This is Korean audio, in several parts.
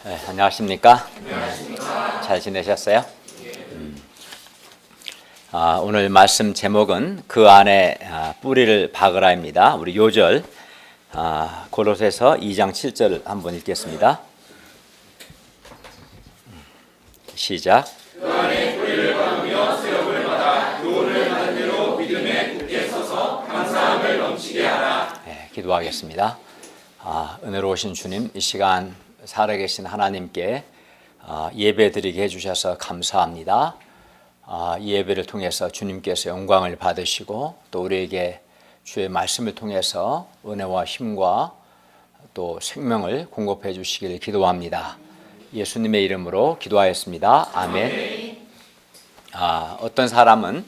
네, 안녕하십니까? 잘 지내셨어요? 오늘 말씀 제목은 그 안에 뿌리를 박으라입니다. 우리 요절 골로새서 2장 7절 한번 읽겠습니다. 시작. 그 안에 뿌리를 박으며 수욕을 받아 교훈을 받은 대로 믿음에 굳게 서서 감사함을 넘치게 하라. 네, 기도하겠습니다. 은혜로우신 주님, 이 시간 살아계신 하나님께 예배드리게 해주셔서 감사합니다. 이 예배를 통해서 주님께서 영광을 받으시고 또 우리에게 주의 말씀을 통해서 은혜와 힘과 또 생명을 공급해 주시길 기도합니다. 예수님의 이름으로 기도하였습니다. 아멘. 어떤 사람은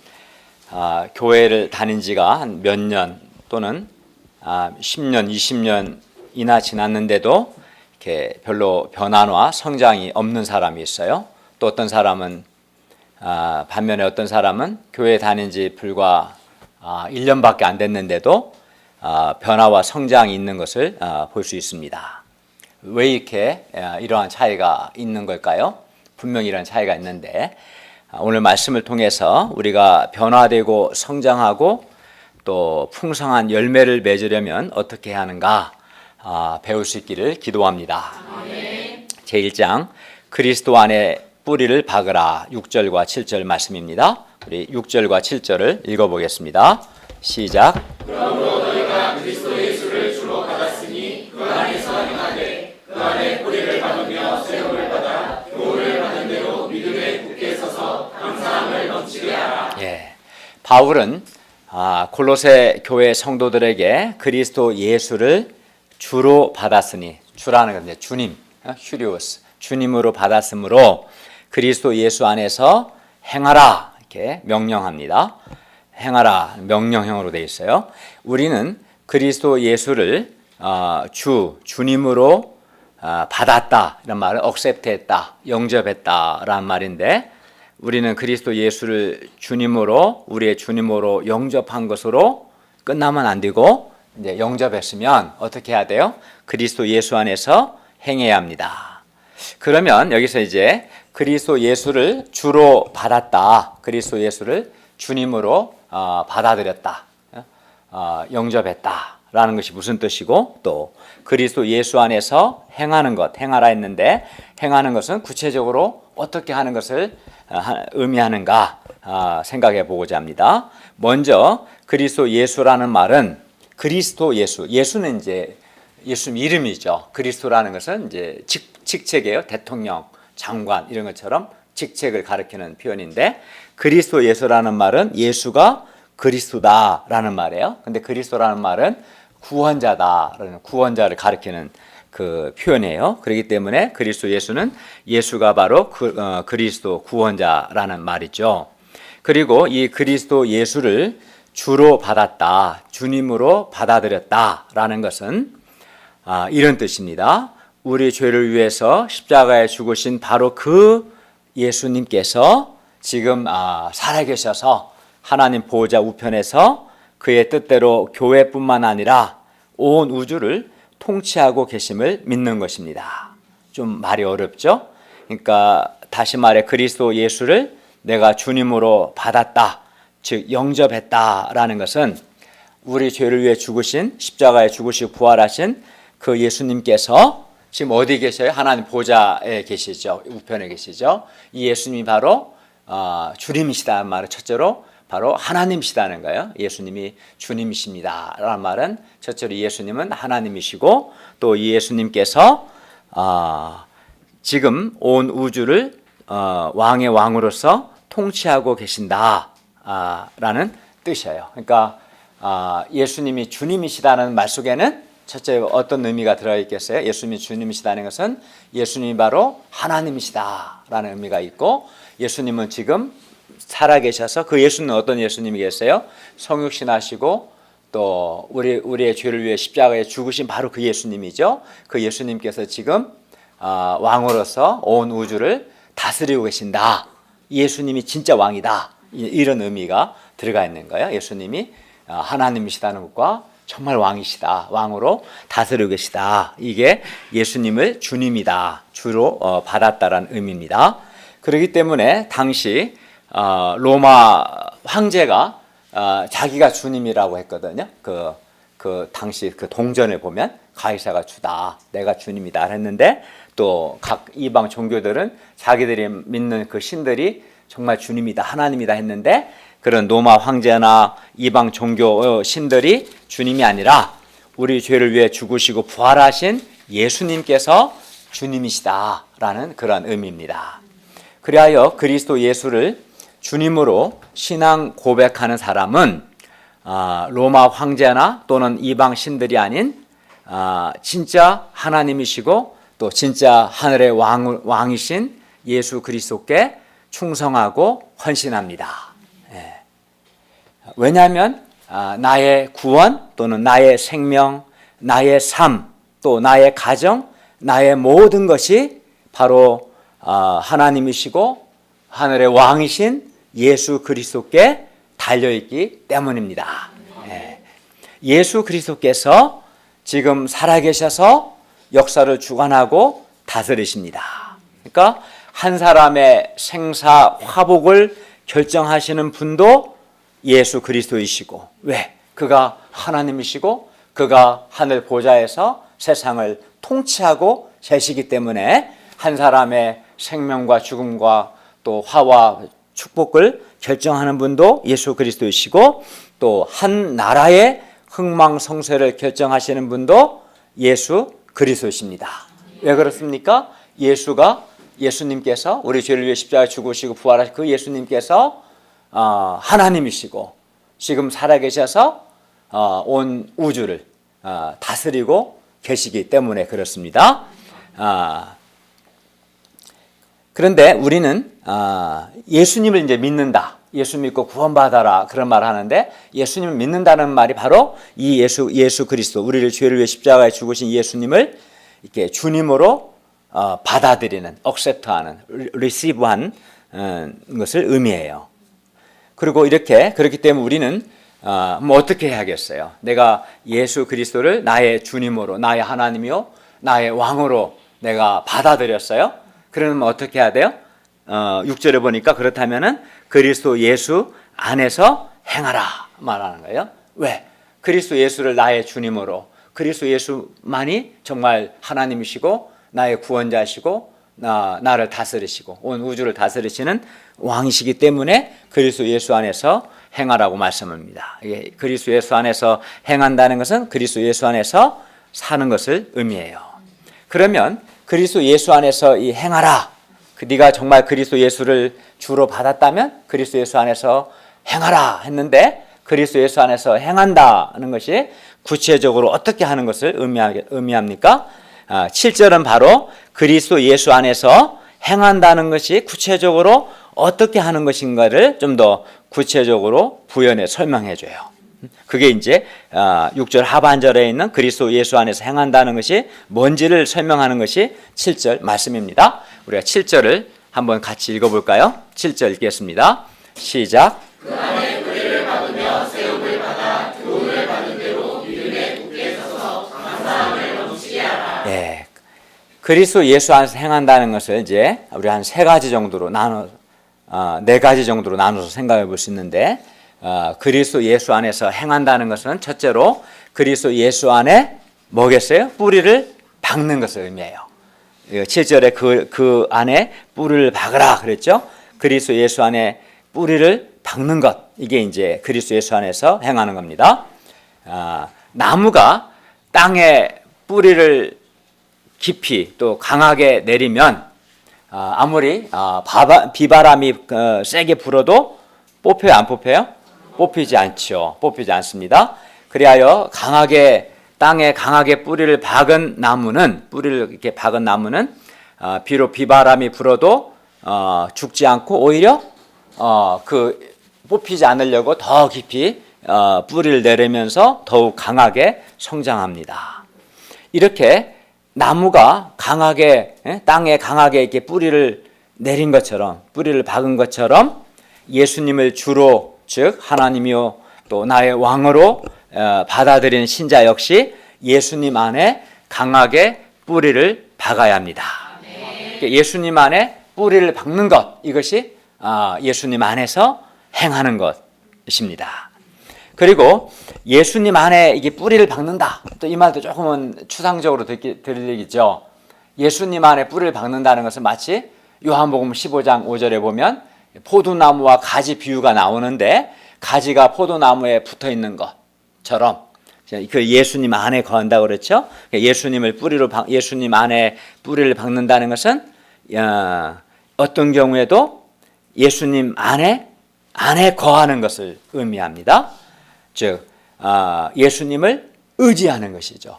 교회를 다닌 지가 한 몇 년 또는 10년, 20년이나 지났는데도 이렇게 별로 변화나 성장이 없는 사람이 있어요. 또 어떤 사람은 반면에 어떤 사람은 교회 다닌 지 불과 1년밖에 안 됐는데도 변화와 성장이 있는 것을 볼 수 있습니다. 왜 이렇게 이러한 차이가 있는 걸까요? 분명히 이런 차이가 있는데 오늘 말씀을 통해서 우리가 변화되고 성장하고 또 풍성한 열매를 맺으려면 어떻게 해야 하는가 배울 수 있기를 기도합니다. 제1장 그리스도 안에 뿌리를 박으라 6절과 7절 말씀입니다. 우리 6절과 7절을 읽어보겠습니다. 시작. 그러므로 너희가 그리스도 예수를 주로 받았으니 그 안에서 행하되 그 안에 뿌리를 박으며 수욕을 받아 교훈을 받은 대로 믿음에 굳게 서서 감사함을 넘치게 하라. 바울은 골로새 교회 성도들에게 그리스도 예수를 주로 받았으니, 주라는 건 이제 주님, 휴리오스, 주님으로 받았으므로 그리스도 예수 안에서 행하라 이렇게 명령합니다. 행하라 명령형으로 되어 있어요. 우리는 그리스도 예수를 주님으로 받았다 이런 말을 accept했다, 영접했다라는 말인데 우리는 그리스도 예수를 주님으로 우리의 주님으로 영접한 것으로 끝나면 안 되고 이제 영접했으면 어떻게 해야 돼요? 그리스도 예수 안에서 행해야 합니다. 그러면 여기서 이제 그리스도 예수를 주로 받았다, 그리스도 예수를 주님으로 받아들였다, 영접했다라는 것이 무슨 뜻이고 또 그리스도 예수 안에서 행하는 것, 행하라 했는데 행하는 것은 구체적으로 어떻게 하는 것을 의미하는가 생각해 보고자 합니다. 먼저 그리스도 예수라는 말은 그리스도 예수, 예수는 이제 예수 이름이죠. 그리스도라는 것은 이제 직책이에요. 대통령, 장관 이런 것처럼 직책을 가리키는 표현인데 그리스도 예수라는 말은 예수가 그리스도다라는 말이에요. 근데 그리스도라는 말은 구원자다라는 구원자를 가리키는 그 표현이에요. 그렇기 때문에 그리스도 예수는 예수가 바로 그리스도 구원자라는 말이죠. 그리고 이 그리스도 예수를 주로 받았다, 주님으로 받아들였다라는 것은 이런 뜻입니다. 우리 죄를 위해서 십자가에 죽으신 바로 그 예수님께서 지금 살아계셔서 하나님 보호자 우편에서 그의 뜻대로 교회뿐만 아니라 온 우주를 통치하고 계심을 믿는 것입니다. 좀 말이 어렵죠? 그러니까 다시 말해 그리스도 예수를 내가 주님으로 받았다, 즉 영접했다라는 것은 우리 죄를 위해 죽으신 십자가에 죽으시고 부활하신 그 예수님께서 지금 어디 계셔요? 하나님 보좌에 계시죠. 우편에 계시죠. 이 예수님이 바로 주님이시다는 말은 첫째로 바로 하나님이시다는 거예요. 예수님이 주님이십니다 라는 말은 첫째로 예수님은 하나님이시고 또 이 예수님께서 지금 온 우주를 왕의 왕으로서 통치하고 계신다 라는 뜻이에요. 그러니까 예수님이 주님이시다는 말 속에는 첫째 어떤 의미가 들어있겠어요? 예수님이 주님이시다는 것은 예수님이 바로 하나님이시다라는 의미가 있고 예수님은 지금 살아계셔서 그 예수는 어떤 예수님이겠어요? 성육신하시고 또 우리의 죄를 위해 십자가에 죽으신 바로 그 예수님이죠. 그 예수님께서 지금 왕으로서 온 우주를 다스리고 계신다. 예수님이 진짜 왕이다. 이런 의미가 들어가 있는 거예요. 예수님이 하나님이시다는 것과 정말 왕이시다. 왕으로 다스리고 계시다. 이게 예수님을 주님이다. 주로 받았다라는 의미입니다. 그렇기 때문에 당시 로마 황제가 자기가 주님이라고 했거든요. 그 당시 그 동전을 보면 가이사가 주다. 내가 주님이다 했는데 또 각 이방 종교들은 자기들이 믿는 그 신들이 정말 주님이다. 하나님이다 했는데 그런 로마 황제나 이방 종교 신들이 주님이 아니라 우리 죄를 위해 죽으시고 부활하신 예수님께서 주님이시다라는 그런 의미입니다. 그리하여 그리스도 예수를 주님으로 신앙 고백하는 사람은 로마 황제나 또는 이방 신들이 아닌 진짜 하나님이시고 또 진짜 하늘의 왕이신 예수 그리스도께 충성하고 헌신합니다. 왜냐하면 나의 구원 또는 나의 생명, 나의 삶, 또 나의 가정, 나의 모든 것이 바로 하나님이시고 하늘의 왕이신 예수 그리스도께 달려있기 때문입니다. 예수 그리스도께서 지금 살아계셔서 역사를 주관하고 다스리십니다. 그러니까 한 사람의 생사 화복을 결정하시는 분도 예수 그리스도이시고, 왜? 그가 하나님이시고 그가 하늘 보좌에서 세상을 통치하고 계시기 때문에 한 사람의 생명과 죽음과 또 화와 축복을 결정하는 분도 예수 그리스도이시고 또 한 나라의 흥망성쇠를 결정하시는 분도 예수 그리스도이십니다. 왜 그렇습니까? 예수님께서 우리 죄를 위해 십자가에 죽으시고 부활하신 그 예수님께서 하나님이시고 지금 살아계셔서 온 우주를 다스리고 계시기 때문에 그렇습니다. 그런데 우리는 예수님을 이제 믿는다. 예수 믿고 구원받아라 그런 말을 하는데 예수님을 믿는다는 말이 바로 이 예수 그리스도 우리를 죄를 위해 십자가에 죽으신 예수님을 이렇게 주님으로 받아들이는, accept하는, receive한 것을 의미해요. 그리고 그렇기 때문에 우리는 뭐 어떻게 해야겠어요? 내가 예수 그리스도를 나의 주님으로, 나의 하나님이요, 나의 왕으로 내가 받아들였어요. 그러면 어떻게 해야 돼요? 6절에 보니까 그렇다면은 그리스도 예수 안에서 행하라 말하는 거예요. 왜? 그리스도 예수를 나의 주님으로, 그리스도 예수만이 정말 하나님이시고 나의 구원자시고 나를 다스리시고 온 우주를 다스리시는 왕이시기 때문에 그리스도 예수 안에서 행하라고 말씀합니다. 그리스도 예수 안에서 행한다는 것은 그리스도 예수 안에서 사는 것을 의미해요. 그러면 그리스도 예수 안에서 이 행하라, 네가 정말 그리스도 예수를 주로 받았다면 그리스도 예수 안에서 행하라 했는데 그리스도 예수 안에서 행한다는 것이 구체적으로 어떻게 하는 것을 의미합니까? 7절은 바로 그리스도 예수 안에서 행한다는 것이 구체적으로 어떻게 하는 것인가를 좀 더 구체적으로 부연해 설명해 줘요. 그게 이제 6절 하반절에 있는 그리스도 예수 안에서 행한다는 것이 뭔지를 설명하는 것이 7절 말씀입니다. 우리가 7절을 한번 같이 읽어볼까요? 7절 읽겠습니다. 시작. 그 안에 은혜를 받으며 세움을 받아 교훈을 받은 대로 믿음에 굳게 서서 감사함을 넘치게 하라. 예, 그리스도 예수 안에서 행한다는 것을 이제 우리 한 세 가지 정도로 네 가지 정도로 나눠서 생각해 볼 수 있는데 그리스도 예수 안에서 행한다는 것은 첫째로 그리스도 예수 안에 뭐겠어요? 뿌리를 박는 것을 의미해요. 7절에 그 안에 뿌리를 박으라 그랬죠? 그리스도 예수 안에 뿌리를 박는 것, 이게 이제 그리스도 예수 안에서 행하는 겁니다. 나무가 땅에 뿌리를 깊이 또 강하게 내리면 아무리 비바람이 세게 불어도 뽑혀요, 안 뽑혀요? 뽑히지 않죠. 뽑히지 않습니다. 그리하여 땅에 강하게 뿌리를 박은 나무는 비록 비바람이 불어도 죽지 않고 오히려 뽑히지 않으려고 더 깊이 뿌리를 내리면서 더욱 강하게 성장합니다. 이렇게 나무가 땅에 강하게 이렇게 뿌리를 내린 것처럼, 뿌리를 박은 것처럼 예수님을 주로, 즉 하나님이요 또 나의 왕으로 받아들이는 신자 역시 예수님 안에 강하게 뿌리를 박아야 합니다. 예수님 안에 뿌리를 박는 것, 이것이 예수님 안에서 행하는 것입니다. 그리고 예수님 안에 이게 뿌리를 박는다. 또 이 말도 조금은 추상적으로 들리겠죠. 예수님 안에 뿌리를 박는다는 것은 마치 요한복음 15장 5절에 보면 포도나무와 가지 비유가 나오는데 가지가 포도나무에 붙어 있는 것처럼 그 예수님 안에 거한다고 그랬죠. 예수님 안에 뿌리를 박는다는 것은 어떤 경우에도 예수님 안에 거하는 것을 의미합니다. 즉 예수님을 의지하는 것이죠.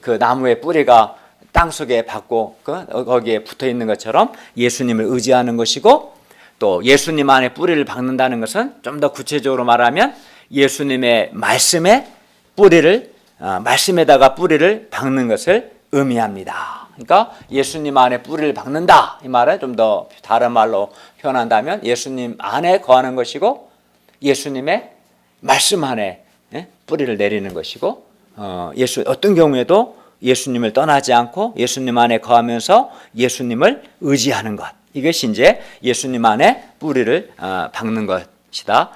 그 나무의 뿌리가 땅속에 박고 거기에 붙어 있는 것처럼 예수님을 의지하는 것이고, 또 예수님 안에 뿌리를 박는다는 것은 좀 더 구체적으로 말하면 예수님의 말씀에다가 뿌리를 박는 것을 의미합니다. 그러니까 예수님 안에 뿌리를 박는다, 이 말은 좀 더 다른 말로 표현한다면 예수님 안에 거하는 것이고 예수님의 말씀 안에 뿌리를 내리는 것이고, 어떤 경우에도 예수님을 떠나지 않고 예수님 안에 거하면서 예수님을 의지하는 것, 이것이 이제 예수님 안에 뿌리를 박는 것이다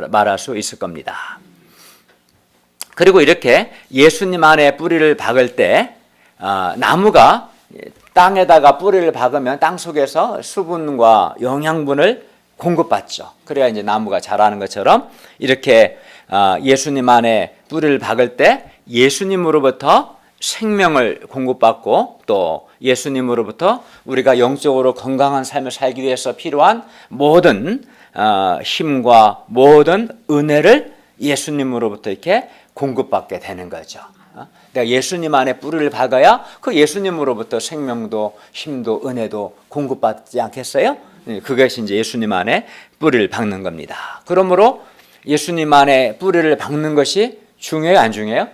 말할 수 있을 겁니다. 그리고 이렇게 예수님 안에 뿌리를 박을 때 나무가 땅에다가 뿌리를 박으면 땅 속에서 수분과 영양분을 공급받죠. 그래야 이제 나무가 자라는 것처럼 이렇게 예수님 안에 뿌리를 박을 때 예수님으로부터 생명을 공급받고 또 예수님으로부터 우리가 영적으로 건강한 삶을 살기 위해서 필요한 모든 힘과 모든 은혜를 예수님으로부터 이렇게 공급받게 되는 거죠. 내가 예수님 안에 뿌리를 박아야 그 예수님으로부터 생명도 힘도 은혜도 공급받지 않겠어요? 그것이 이제 예수님 안에 뿌리를 박는 겁니다. 그러므로 예수님 안에 뿌리를 박는 것이 중요해요, 안 중요해요?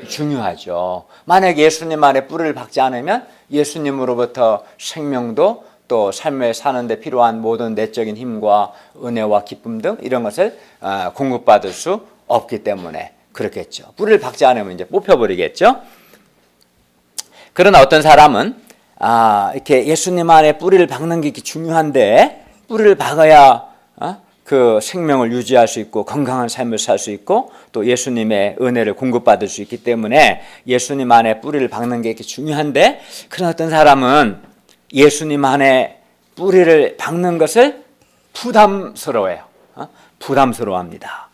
중요하죠. 만약 예수님 안에 뿌리를 박지 않으면 예수님으로부터 생명도 또 삶에 사는데 필요한 모든 내적인 힘과 은혜와 기쁨 등 이런 것을 공급받을 수 없기 때문에 그렇겠죠. 뿌리를 박지 않으면 이제 뽑혀버리겠죠. 그러나 어떤 사람은 이렇게 예수님 안에 뿌리를 박는 게 중요한데 뿌리를 박아야 그 생명을 유지할 수 있고 건강한 삶을 살 수 있고 또 예수님의 은혜를 공급받을 수 있기 때문에 예수님 안에 뿌리를 박는 게 이렇게 중요한데, 그런 어떤 사람은 예수님 안에 뿌리를 박는 것을 부담스러워해요. 부담스러워합니다.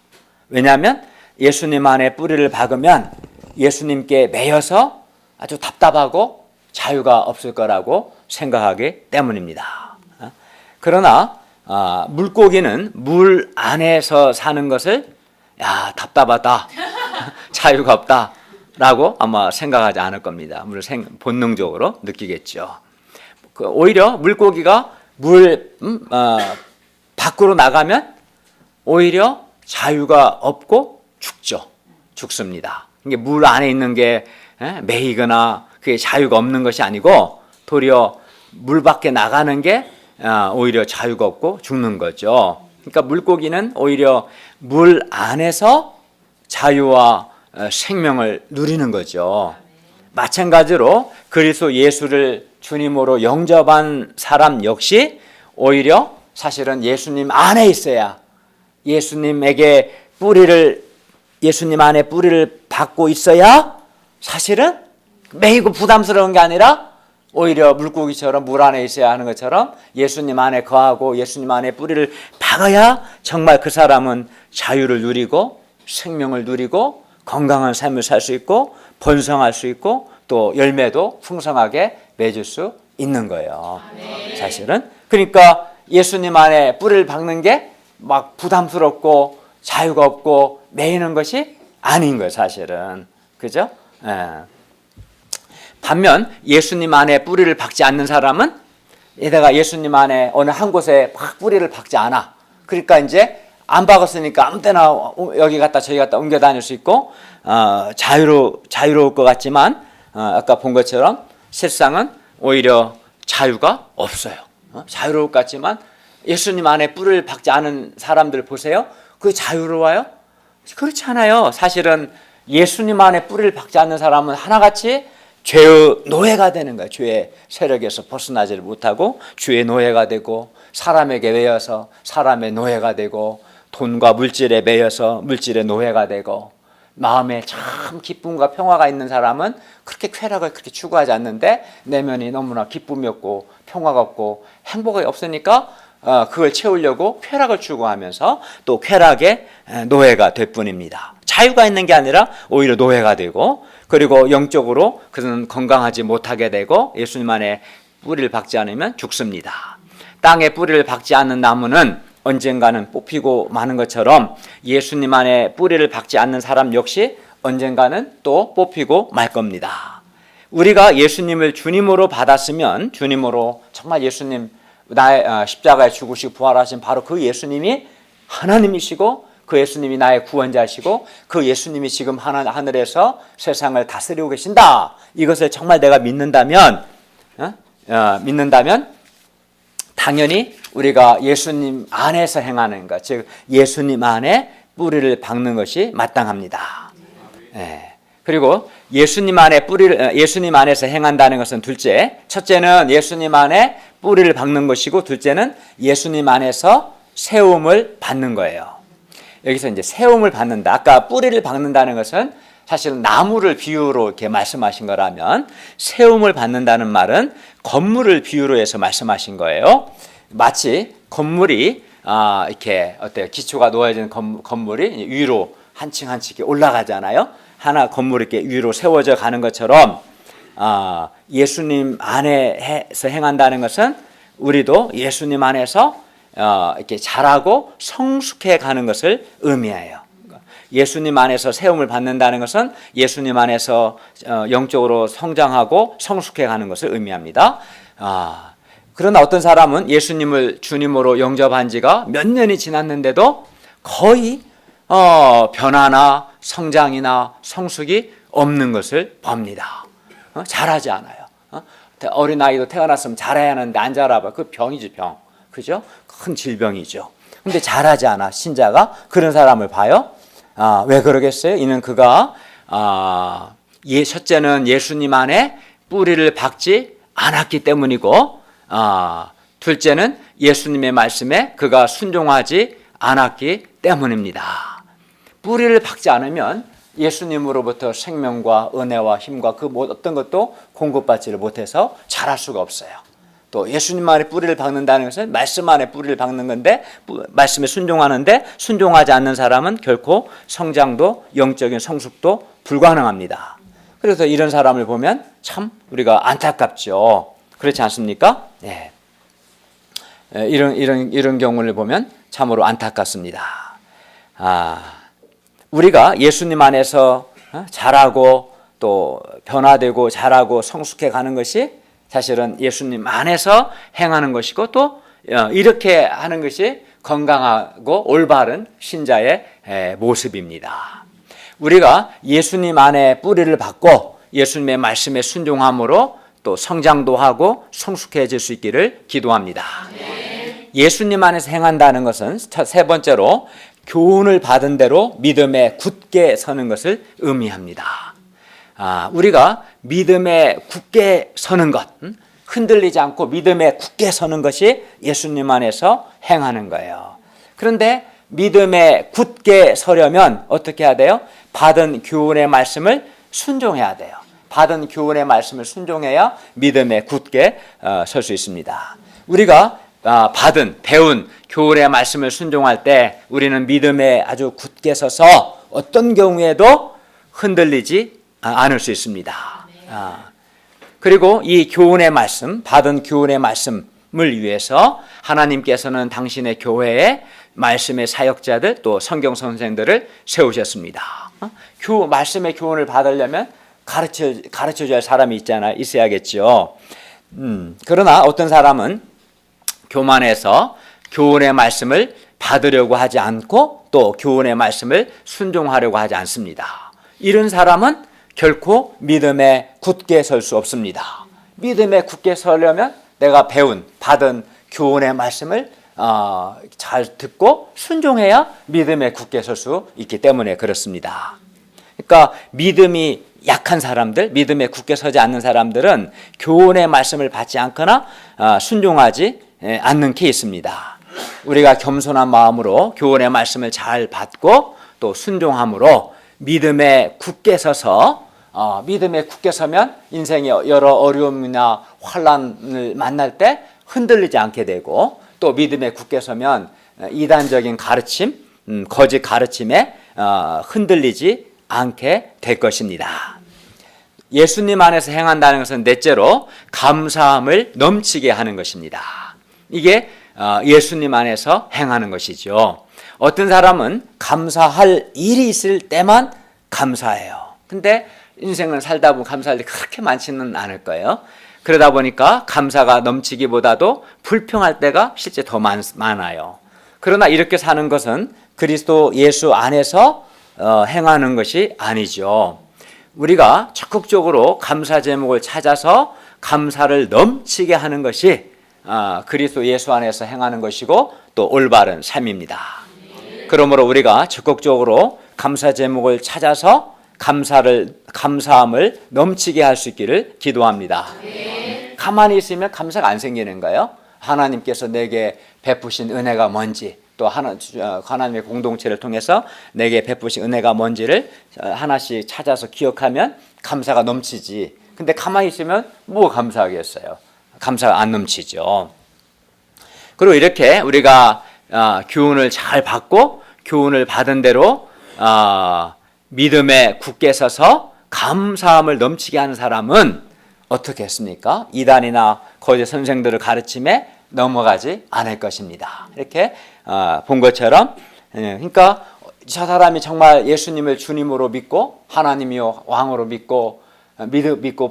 왜냐하면 예수님 안에 뿌리를 박으면 예수님께 매여서 아주 답답하고 자유가 없을 거라고 생각하기 때문입니다. 그러나 물고기는 물 안에서 사는 것을 답답하다, 자유가 없다 라고 아마 생각하지 않을 겁니다. 본능적으로 느끼겠죠. 오히려 물고기가 물 밖으로 나가면 오히려 자유가 없고 죽습니다. 이게 물 안에 있는 게 매이거나 그게 자유가 없는 것이 아니고 도리어 물 밖에 나가는 게 오히려 자유가 없고 죽는 거죠. 그러니까 물고기는 오히려 물 안에서 자유와 생명을 누리는 거죠. 마찬가지로 그리스도 예수를 주님으로 영접한 사람 역시 오히려 사실은 예수님 안에 있어야, 예수님 안에 뿌리를 박고 있어야 사실은 매이고 부담스러운 게 아니라 오히려 물고기처럼 물 안에 있어야 하는 것처럼 예수님 안에 거하고 예수님 안에 뿌리를 박아야 정말 그 사람은 자유를 누리고 생명을 누리고 건강한 삶을 살 수 있고 번성할 수 있고 또 열매도 풍성하게 맺을 수 있는 거예요. 사실은. 그러니까 예수님 안에 뿌리를 박는 게 막 부담스럽고 자유가 없고 매이는 것이 아닌 거예요, 사실은. 그죠? 반면 예수님 안에 뿌리를 박지 않는 사람은 얘가 예수님 안에 어느 한 곳에 막 뿌리를 박지 않아. 그러니까 이제 안 박았으니까 아무 때나 여기 갔다 저기 갔다 옮겨 다닐 수 있고 자유로울 것 같지만 아까 본 것처럼 세상은 오히려 자유가 없어요. 자유로울 것 같지만 예수님 안에 뿌리를 박지 않은 사람들 보세요. 그게 자유로워요? 그렇지 않아요. 사실은 예수님 안에 뿌리를 박지 않는 사람은 하나같이 죄의 노예가 되는 거예요. 죄의 세력에서 벗어나지를 못하고 죄의 노예가 되고, 사람에게 매여서 사람의 노예가 되고, 돈과 물질에 매여서 물질의 노예가 되고, 마음에 참 기쁨과 평화가 있는 사람은 그렇게 쾌락을 그렇게 추구하지 않는데 내면이 너무나 기쁨이 없고 평화가 없고 행복이 없으니까 그걸 채우려고 쾌락을 추구하면서 또 쾌락의 노예가 될 뿐입니다. 자유가 있는 게 아니라 오히려 노예가 되고, 그리고 영적으로 그는 건강하지 못하게 되고 예수님 안에 뿌리를 박지 않으면 죽습니다. 땅에 뿌리를 박지 않는 나무는 언젠가는 뽑히고 마는 것처럼 예수님 안에 뿌리를 박지 않는 사람 역시 언젠가는 또 뽑히고 말 겁니다. 우리가 예수님을 주님으로 받았으면, 주님으로 정말 예수님 나의 십자가에 죽으시고 부활하신 바로 그 예수님이 하나님이시고 그 예수님이 나의 구원자시고 그 예수님이 지금 하늘에서 세상을 다스리고 계신다, 이것을 정말 내가 믿는다면 당연히 우리가 예수님 안에서 행하는 것, 즉 예수님 안에 뿌리를 박는 것이 마땅합니다. 그리고 예수님 안에서 행한다는 것은 둘째, 첫째는 예수님 안에 뿌리를 박는 것이고, 둘째는 예수님 안에서 세움을 받는 거예요. 여기서 이제 세움을 받는다. 아까 뿌리를 박는다는 것은 사실 나무를 비유로 이렇게 말씀하신 거라면, 세움을 받는다는 말은 건물을 비유로 해서 말씀하신 거예요. 마치 건물이 이렇게 어때요? 기초가 놓여진 건물이 위로 한 층 한 층 올라가잖아요. 하나 건물이 이렇게 위로 세워져 가는 것처럼 예수님 안에서 행한다는 것은 우리도 예수님 안에서 이렇게 자라고 성숙해 가는 것을 의미해요. 예수님 안에서 세움을 받는다는 것은 예수님 안에서 영적으로 성장하고 성숙해 가는 것을 의미합니다. 그러나 어떤 사람은 예수님을 주님으로 영접한 지가 몇 년이 지났는데도 거의 변화나 성장이나 성숙이 없는 것을 봅니다. 잘하지 않아요. 어린아이도 태어났으면 잘해야 하는데 안 자라봐. 그 병이지, 병. 그죠? 큰 질병이죠. 근데 잘하지 않아, 신자가. 그런 사람을 봐요. 왜 그러겠어요? 이는 그가 첫째는 예수님 안에 뿌리를 박지 않았기 때문이고, 둘째는 예수님의 말씀에 그가 순종하지 않았기 때문입니다. 뿌리를 박지 않으면 예수님으로부터 생명과 은혜와 힘과 그 어떤 것도 공급받지를 못해서 자랄 수가 없어요. 또 예수님 안에 뿌리를 박는다는 것은 말씀 안에 뿌리를 박는 건데, 말씀에 순종하는데 순종하지 않는 사람은 결코 성장도 영적인 성숙도 불가능합니다. 그래서 이런 사람을 보면 참 우리가 안타깝죠. 그렇지 않습니까? 네. 이런 경우를 보면 참으로 안타깝습니다. 우리가 예수님 안에서 자라고 또 변화되고 자라고 성숙해 가는 것이 사실은 예수님 안에서 행하는 것이고, 또 이렇게 하는 것이 건강하고 올바른 신자의 모습입니다. 우리가 예수님 안에 뿌리를 박고 예수님의 말씀에 순종함으로 또 성장도 하고 성숙해질 수 있기를 기도합니다. 예수님 안에서 행한다는 것은 세 번째로 교훈을 받은 대로 믿음에 굳게 서는 것을 의미합니다. 우리가 믿음에 굳게 서는 것, 흔들리지 않고 믿음에 굳게 서는 것이 예수님 안에서 행하는 거예요. 그런데 믿음에 굳게 서려면 어떻게 해야 돼요? 받은 교훈의 말씀을 순종해야 돼요. 받은 교훈의 말씀을 순종해야 믿음에 굳게 설 수 있습니다. 우리가 배운 교훈의 말씀을 순종할 때 우리는 믿음에 아주 굳게 서서 어떤 경우에도 흔들리지 않을 수 있습니다. 그리고 이 교훈의 말씀, 받은 교훈의 말씀을 위해서 하나님께서는 당신의 교회에 말씀의 사역자들 또 성경 선생들을 세우셨습니다. 말씀의 교훈을 받으려면 가르쳐줘야 할 사람이 있어야겠죠. 그러나 어떤 사람은 교만해서 교훈의 말씀을 받으려고 하지 않고 또 교훈의 말씀을 순종하려고 하지 않습니다. 이런 사람은 결코 믿음에 굳게 설 수 없습니다. 믿음에 굳게 서려면 내가 받은 교훈의 말씀을 잘 듣고 순종해야 믿음에 굳게 설 수 있기 때문에 그렇습니다. 그러니까 믿음이 약한 사람들, 믿음에 굳게 서지 않는 사람들은 교훈의 말씀을 받지 않거나 순종하지 않는 케이스입니다. 우리가 겸손한 마음으로 교훈의 말씀을 잘 받고 또 순종함으로 믿음에 굳게 서서 믿음에 굳게 서면 인생의 여러 어려움이나 환난을 만날 때 흔들리지 않게 되고 또 믿음에 굳게 서면 이단적인 가르침, 거짓 가르침에 흔들리지 않게 될 것입니다. 예수님 안에서 행한다는 것은 넷째로 감사함을 넘치게 하는 것입니다. 이게 예수님 안에서 행하는 것이죠. 어떤 사람은 감사할 일이 있을 때만 감사해요. 근데 인생을 살다 보면 감사할 일이 그렇게 많지는 않을 거예요. 그러다 보니까 감사가 넘치기보다도 불평할 때가 실제 더 많아요. 그러나 이렇게 사는 것은 그리스도 예수 안에서 행하는 것이 아니죠. 우리가 적극적으로 감사 제목을 찾아서 감사를 넘치게 하는 것이 그리스도 예수 안에서 행하는 것이고 또 올바른 삶입니다. 그러므로 우리가 적극적으로 감사 제목을 찾아서 감사함을 넘치게 할 수 있기를 기도합니다. 가만히 있으면 감사가 안 생기는 거예요. 하나님께서 내게 베푸신 은혜가 뭔지 또 하나님의 공동체를 통해서 내게 베푸신 은혜가 뭔지를 하나씩 찾아서 기억하면 감사가 넘치지. 근데 가만히 있으면 뭐 감사하겠어요. 감사가 안 넘치죠. 그리고 이렇게 우리가 교훈을 잘 받고 교훈을 받은 대로 믿음에 굳게 서서 감사함을 넘치게 하는 사람은 어떻게 했습니까? 이단이나 거짓 선생들을 가르침에 넘어가지 않을 것입니다. 이렇게 본 것처럼 그러니까 저 사람이 정말 예수님을 주님으로 믿고 하나님이요 왕으로 믿고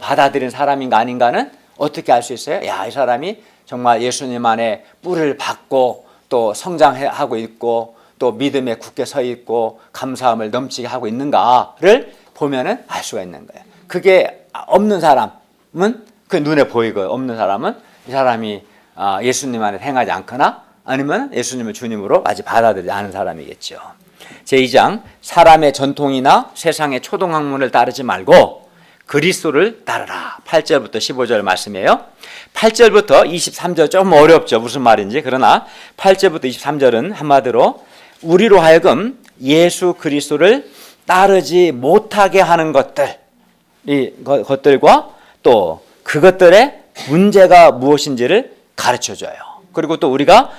받아들인 사람인가 아닌가는 어떻게 알 수 있어요? 야, 이 사람이 정말 예수님 안에 뿌리를 받고 또 성장하고 있고 또 믿음에 굳게 서 있고 감사함을 넘치게 하고 있는가를 보면은 알 수가 있는 거예요. 그게 없는 사람은 그 눈에 보이고요. 없는 사람은 이 사람이 예수님 안에 행하지 않거나 아니면 예수님을 주님으로 아직 받아들이지 않은 사람이겠죠. 제2장 사람의 전통이나 세상의 초등학문을 따르지 말고 그리스도를 따르라. 8절부터 15절 말씀이에요. 8절부터 23절 좀 어렵죠. 무슨 말인지. 그러나 8절부터 23절은 한마디로 우리로 하여금 예수 그리스도를 따르지 못하게 하는 것들과 또 그것들의 문제가 무엇인지를 가르쳐줘요. 그리고 또 우리가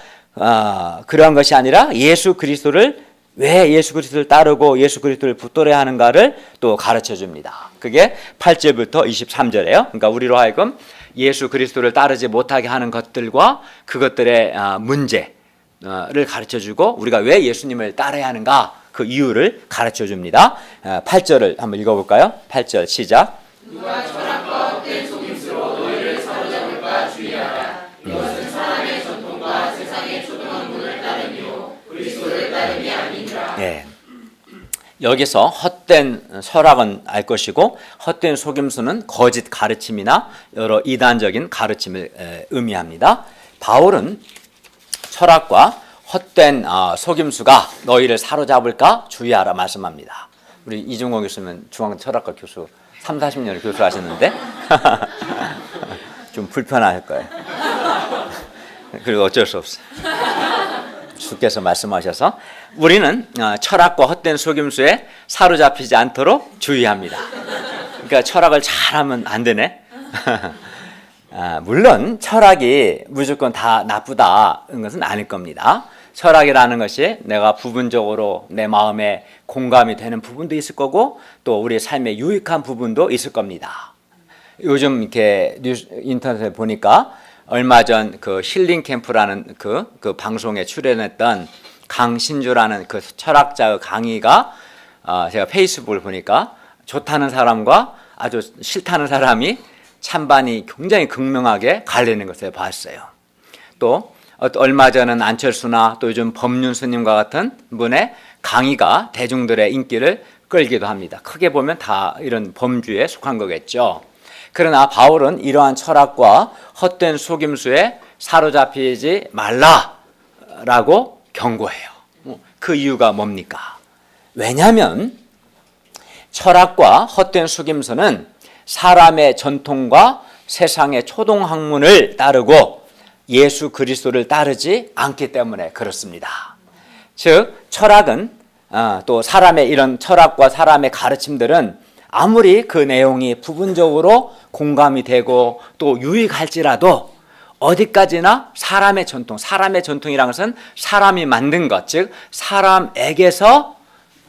그러한 것이 아니라 예수 그리스도를 왜 예수 그리스도를 따르고 예수 그리스도를 붙들어야 하는가를 또 가르쳐줍니다. 그게 8절부터 23절이에요. 그러니까 우리로 하여금 예수 그리스도를 따르지 못하게 하는 것들과 그것들의 문제를 가르쳐주고 우리가 왜 예수님을 따라야 하는가 그 이유를 가르쳐줍니다. 8절을 한번 읽어볼까요? 8절 시작. 누가 철학과 헛된 속임수로 너희를 사로잡을까 주의하라. 이것은 사람의 전통과 세상의 초등학문을 따르며 그리스도를 따름이 아니니라. 네. 여기서 헛된 설학은 알 것이고 헛된 속임수는 거짓 가르침이나 여러 이단적인 가르침을 의미합니다. 바울은 철학과 헛된 속임수가 너희를 사로잡을까 주의하라 말씀합니다. 우리 이중공 교수는 중앙 철학과 교수 30-40년을 교수하셨는데 좀 불편할 거예요. 그리고 어쩔 수 없어요. 주께서 말씀하셔서 우리는 철학과 헛된 속임수에 사로잡히지 않도록 주의합니다. 그러니까 철학을 잘하면 안 되네. 물론 철학이 무조건 다 나쁘다는 것은 아닐 겁니다. 철학이라는 것이 내가 부분적으로 내 마음에 공감이 되는 부분도 있을 거고 또 우리 삶에 유익한 부분도 있을 겁니다. 요즘 이렇게 인터넷에 보니까 얼마 전 그 힐링 캠프라는 그 방송에 출연했던 강신주라는 그 철학자의 강의가 제가 페이스북을 보니까 좋다는 사람과 아주 싫다는 사람이 찬반이 굉장히 극명하게 갈리는 것을 봤어요. 또 얼마 전은 안철수나 또 요즘 법륜 스님과 같은 분의 강의가 대중들의 인기를 끌기도 합니다. 크게 보면 다 이런 범주에 속한 거겠죠. 그러나 바울은 이러한 철학과 헛된 속임수에 사로잡히지 말라 라고 경고해요. 그 이유가 뭡니까? 왜냐하면 철학과 헛된 속임수는 사람의 전통과 세상의 초동학문을 따르고 예수 그리스도를 따르지 않기 때문에 그렇습니다. 즉 철학은 또 사람의 이런 철학과 사람의 가르침들은 아무리 그 내용이 부분적으로 공감이 되고 또 유익할지라도 어디까지나 사람의 전통이라는 것은 사람이 만든 것, 즉 사람에게서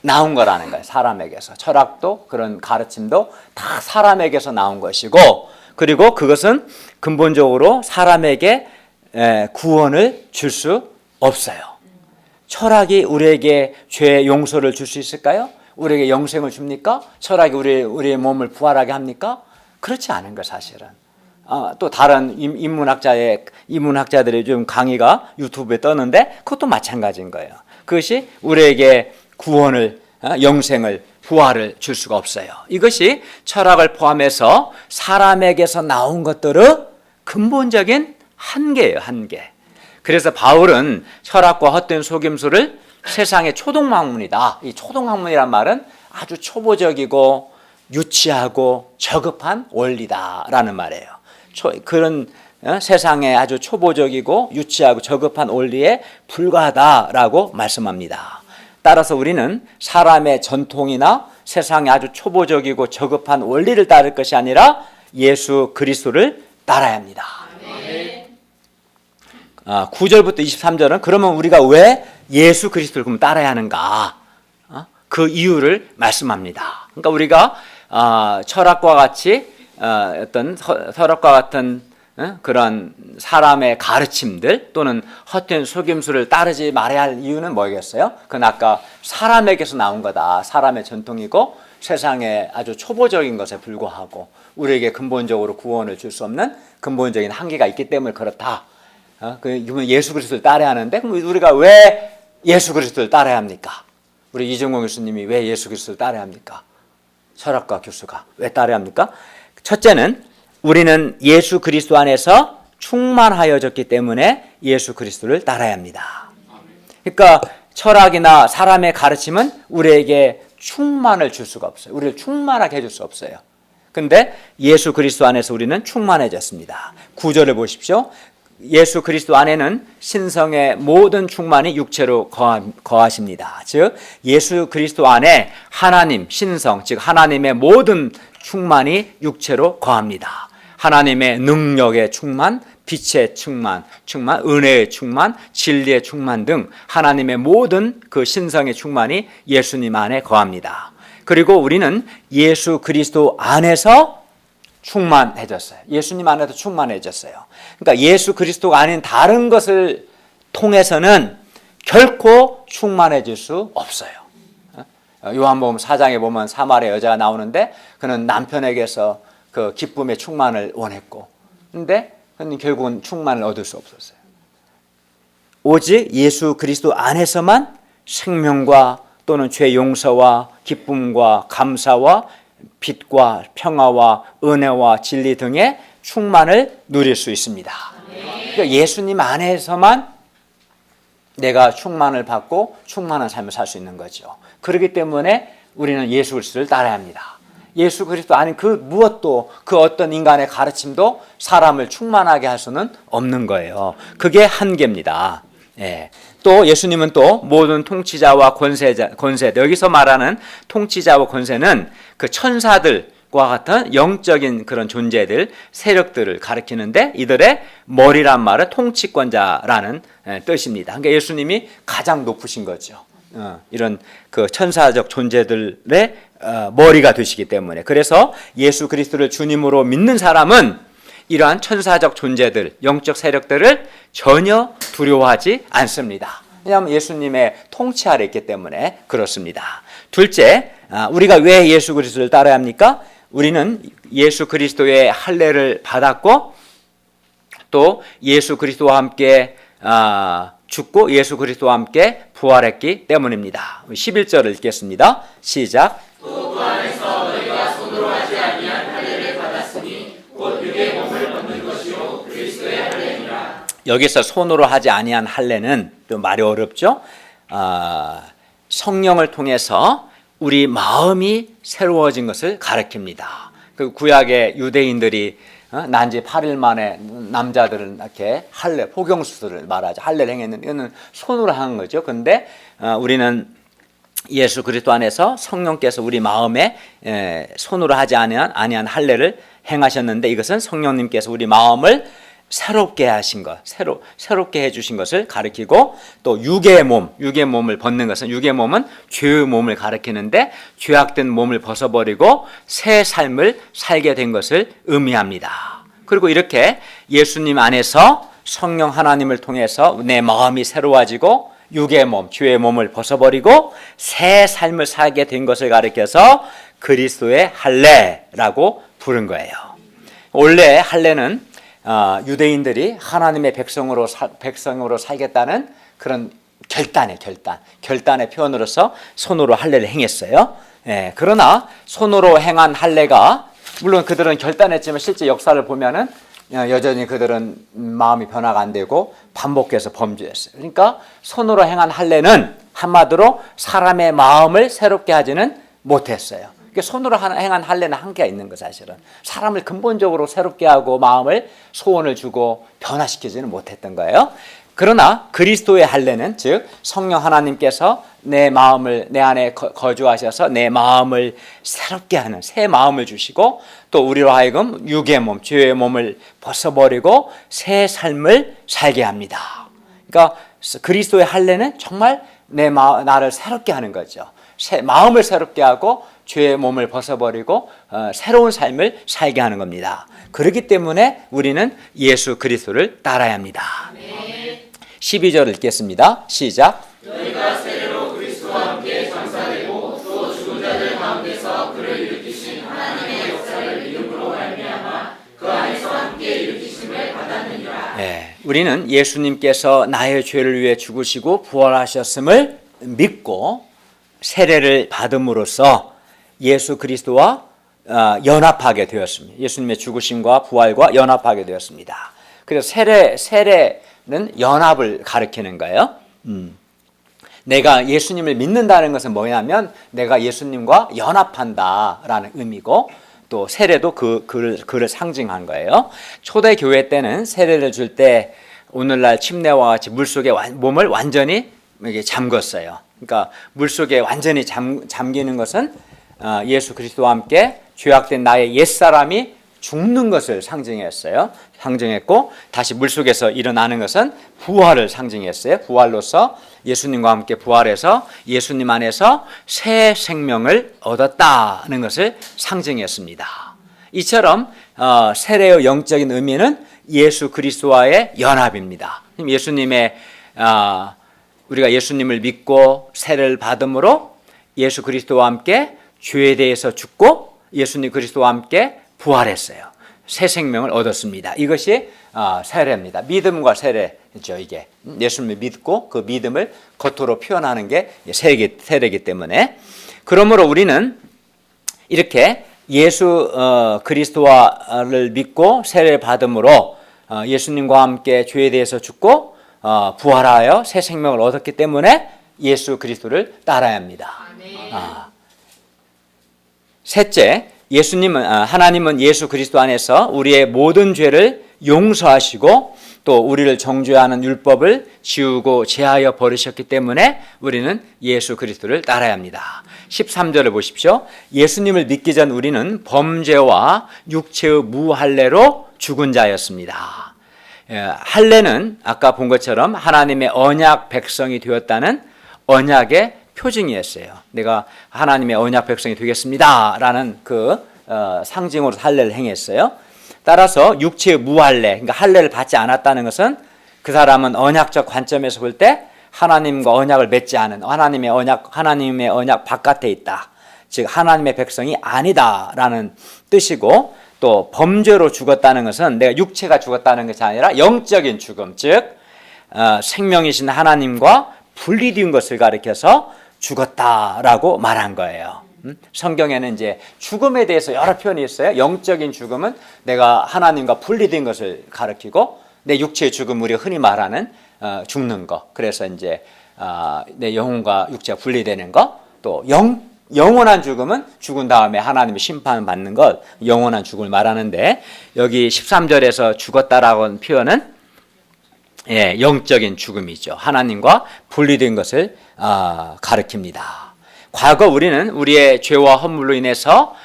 나온 거라는 거예요. 사람에게서. 철학도 그런 가르침도 다 사람에게서 나온 것이고, 그리고 그것은 근본적으로 사람에게 구원을 줄 수 없어요. 철학이 우리에게 죄 용서를 줄 수 있을까요? 우리에게 영생을 줍니까? 철학이 우리의 몸을 부활하게 합니까? 그렇지 않은 거 사실은. 또 다른 인문학자들의 좀 강의가 유튜브에 떠는데 그것도 마찬가지인 거예요. 그것이 우리에게 구원을, 영생을, 부활을 줄 수가 없어요. 이것이 철학을 포함해서 사람에게서 나온 것들의 근본적인 한계예요, 한계. 그래서 바울은 철학과 헛된 속임수를 세상의 초동학문이다. 이 초동학문이란 말은 아주 초보적이고 유치하고 저급한 원리다라는 말이에요. 그런 세상에 아주 초보적이고 유치하고 저급한 원리에 불과하다라고 말씀합니다. 따라서 우리는 사람의 전통이나 세상에 아주 초보적이고 저급한 원리를 따를 것이 아니라 예수 그리스도를 따라야 합니다. 9절부터 23절은 그러면 우리가 왜 예수 그리스도를 그럼 따라야 하는가? 그 이유를 말씀합니다. 그러니까 우리가 철학과 같이 어떤 철학과 같은 그런 사람의 가르침들 또는 헛된 속임수를 따르지 말아야 할 이유는 뭐겠어요? 그건 아까 사람에게서 나온 거다. 사람의 전통이고 세상에 아주 초보적인 것에 불과하고 우리에게 근본적으로 구원을 줄 수 없는 근본적인 한계가 있기 때문에 그렇다. 그러면 예수 그리스도를 따라야 하는데 그럼 우리가 왜 예수 그리스도를 따라야 합니까? 우리 이정공 교수님이 왜 예수 그리스도를 따라야 합니까? 철학과 교수가 왜 따라야 합니까? 첫째는 우리는 예수 그리스도 안에서 충만하여졌기 때문에 예수 그리스도를 따라야 합니다. 그러니까 철학이나 사람의 가르침은 우리에게 충만을 줄 수가 없어요. 우리를 충만하게 해줄 수 없어요. 근데 예수 그리스도 안에서 우리는 충만해졌습니다. 9절을 보십시오. 예수 그리스도 안에는 신성의 모든 충만이 육체로 거하십니다. 즉 예수 그리스도 안에 하나님, 신성, 즉 하나님의 모든 충만이 육체로 거합니다. 하나님의 능력의 충만, 빛의 충만, 은혜의 충만, 진리의 충만 등 하나님의 모든 그 신성의 충만이 예수님 안에 거합니다. 그리고 우리는 예수 그리스도 안에서 충만해졌어요. 예수님 안에서 충만해졌어요. 그러니까 예수 그리스도가 아닌 다른 것을 통해서는 결코 충만해질 수 없어요. 요한복음 4장에 보면 사마리아 여자가 나오는데 그는 남편에게서 그 기쁨의 충만을 원했고 근데 그는 결국은 충만을 얻을 수 없었어요. 오직 예수 그리스도 안에서만 생명과 또는 죄 용서와 기쁨과 감사와 빛과 평화와 은혜와 진리 등의 충만을 누릴 수 있습니다. 그러니까 예수님 안에서만 내가 충만을 받고 충만한 삶을 살 수 있는 거죠. 그렇기 때문에 우리는 예수 그리스도를 따라야 합니다. 예수 그리스도 아닌 그 무엇도 그 어떤 인간의 가르침도 사람을 충만하게 할 수는 없는 거예요. 그게 한계입니다. 예. 또 예수님은 또 모든 통치자와 권세, 여기서 말하는 통치자와 권세는 그 천사들과 같은 영적인 그런 존재들, 세력들을 가리키는데 이들의 머리란 말은 통치권자라는 뜻입니다. 그러니까 예수님이 가장 높으신 거죠. 이런 그 천사적 존재들의 머리가 되시기 때문에 그래서 예수 그리스도를 주님으로 믿는 사람은 이러한 천사적 존재들, 영적 세력들을 전혀 두려워하지 않습니다. 왜냐하면 예수님의 통치 아래 있기 때문에 그렇습니다. 둘째, 우리가 왜 예수 그리스도를 따라야 합니까? 우리는 예수 그리스도의 할례를 받았고 또 예수 그리스도와 함께 죽고 예수 그리스도와 함께 부활했기 때문입니다. 11절을 읽겠습니다. 시작. 또 그 안에서 너희가 손으로 하지 아니한 할례를 받았으니 곧 육의 몸을 얻는 것이요 그리스도의 할례니라. 여기서 손으로 하지 아니한 할례는 좀 말이 어렵죠. 성령을 통해서 우리 마음이 새로워진 것을 가리킵니다. 그 구약의 유대인들이 난지 8일 만에 남자들은 이렇게 할례, 포경수술을 말하죠. 할례를 행했는데 이거는 손으로 한 거죠. 근데 우리는 예수 그리스도 안에서 성령께서 우리 마음에 손으로 하지 아니한 할례를 행하셨는데 이것은 성령님께서 우리 마음을 새롭게 하신 것, 새롭게 해주신 것을 가리키고 또 육의 몸을 벗는 것은 육의 몸은 죄의 몸을 가리키는데 죄악된 몸을 벗어버리고 새 삶을 살게 된 것을 의미합니다. 그리고 이렇게 예수님 안에서 성령 하나님을 통해서 내 마음이 새로워지고 육의 몸, 죄의 몸을 벗어버리고 새 삶을 살게 된 것을 가리켜서 그리스도의 할례라고 부른 거예요. 원래 할례는 유대인들이 하나님의 백성으로 살겠다는 그런 결단의 표현으로서 손으로 할례를 행했어요. 그러나 손으로 행한 할례가 물론 그들은 결단했지만 실제 역사를 보면은 여전히 그들은 마음이 변화가 안 되고 반복해서 범죄했어요. 그러니까 손으로 행한 할례는 한마디로 사람의 마음을 새롭게 하지는 못했어요. 손으로 행한 할례는 한계가 있는 거 사실은. 사람을 근본적으로 새롭게 하고 마음을 소원을 주고 변화시키지는 못했던 거예요. 그러나 그리스도의 할례는 즉 성령 하나님께서 내 안에 거주하셔서 내 마음을 새롭게 하는 새 마음을 주시고 또 우리로 하여금 육의 몸, 죄의 몸을 벗어버리고 새 삶을 살게 합니다. 그러니까 그리스도의 할례는 정말 나를 새롭게 하는 거죠. 마음을 새롭게 하고 죄의 몸을 벗어버리고 새로운 삶을 살게 하는 겁니다. 그렇기 때문에 우리는 예수 그리스도를 따라야 합니다. 12절을 읽겠습니다. 시작. 너희가 세례로 그리스도와 함께 장사되고 또 죽은 자들 가운데서 그를 일으키신 하나님의 역사를 믿음으로 말미암아 그 안에서 함께 일으키심을 받았느니라. 우리는 예수님께서 나의 죄를 위해 죽으시고 부활하셨음을 믿고 세례를 받음으로써 예수 그리스도와 연합하게 되었습니다. 예수님의 죽으심과 부활과 연합하게 되었습니다. 그래서 세례는 연합을 가리키는 거예요. 내가 예수님을 믿는다는 것은 뭐냐면 내가 예수님과 연합한다라는 의미고 또 세례도 그를 상징한 거예요. 초대 교회 때는 세례를 줄 때 오늘날 침례와 같이 물속에 몸을 완전히 잠궜어요. 그러니까 물속에 완전히 잠기는 것은 예수 그리스도와 함께 죄악된 나의 옛사람이 죽는 것을 상징했고 다시 물속에서 일어나는 것은 부활을 상징했어요. 부활로서 예수님과 함께 부활해서 예수님 안에서 새 생명을 얻었다는 것을 상징했습니다. 이처럼 세례의 영적인 의미는 예수 그리스도와의 연합입니다. 우리가 예수님을 믿고 세례를 받음으로 예수 그리스도와 함께 죄에 대해서 죽고 예수님 그리스도와 함께 부활했어요. 새 생명을 얻었습니다. 이것이 세례입니다. 믿음과 세례죠. 이게 예수님을 믿고 그 믿음을 겉으로 표현하는 게 세례이기 때문에 그러므로 우리는 이렇게 예수 그리스도를 믿고 세례를 받음으로 예수님과 함께 죄에 대해서 죽고 부활하여 새 생명을 얻었기 때문에 예수 그리스도를 따라야 합니다. 셋째, 하나님은 예수 그리스도 안에서 우리의 모든 죄를 용서하시고 또 우리를 정죄하는 율법을 지우고 제하여 버리셨기 때문에 우리는 예수 그리스도를 따라야 합니다. 13절을 보십시오. 예수님을 믿기 전 우리는 범죄와 육체의 무할례로 죽은 자였습니다. 할례는 아까 본 것처럼 하나님의 언약 백성이 되었다는 언약의 표징이었어요. 내가 하나님의 언약 백성이 되겠습니다 라는 그 상징으로 할례를 행했어요. 따라서 육체의 무할례, 그러니까 할례를 받지 않았다는 것은 그 사람은 언약적 관점에서 볼 때 하나님과 언약을 맺지 않은 하나님의 언약 바깥에 있다. 즉 하나님의 백성이 아니다라는 뜻이고 또 범죄로 죽었다는 것은 내가 육체가 죽었다는 것이 아니라 영적인 죽음, 즉 생명이신 하나님과 분리된 것을 가리켜서 죽었다라고 말한 거예요. 성경에는 이제 죽음에 대해서 여러 표현이 있어요. 영적인 죽음은 내가 하나님과 분리된 것을 가리키고 내 육체의 죽음, 우리가 흔히 말하는 죽는 거. 그래서 이제 내 영혼과 육체가 분리되는 거. 또 영원한 죽음은 죽은 다음에 하나님의 심판을 받는 것, 영원한 죽음을 말하는데, 여기 13절에서 죽었다라고 하는 표현은 영적인 죽음이죠. 하나님과 분리된 것을 가리킵니다. 과거 우리는 우리의 죄와 허물로 인해서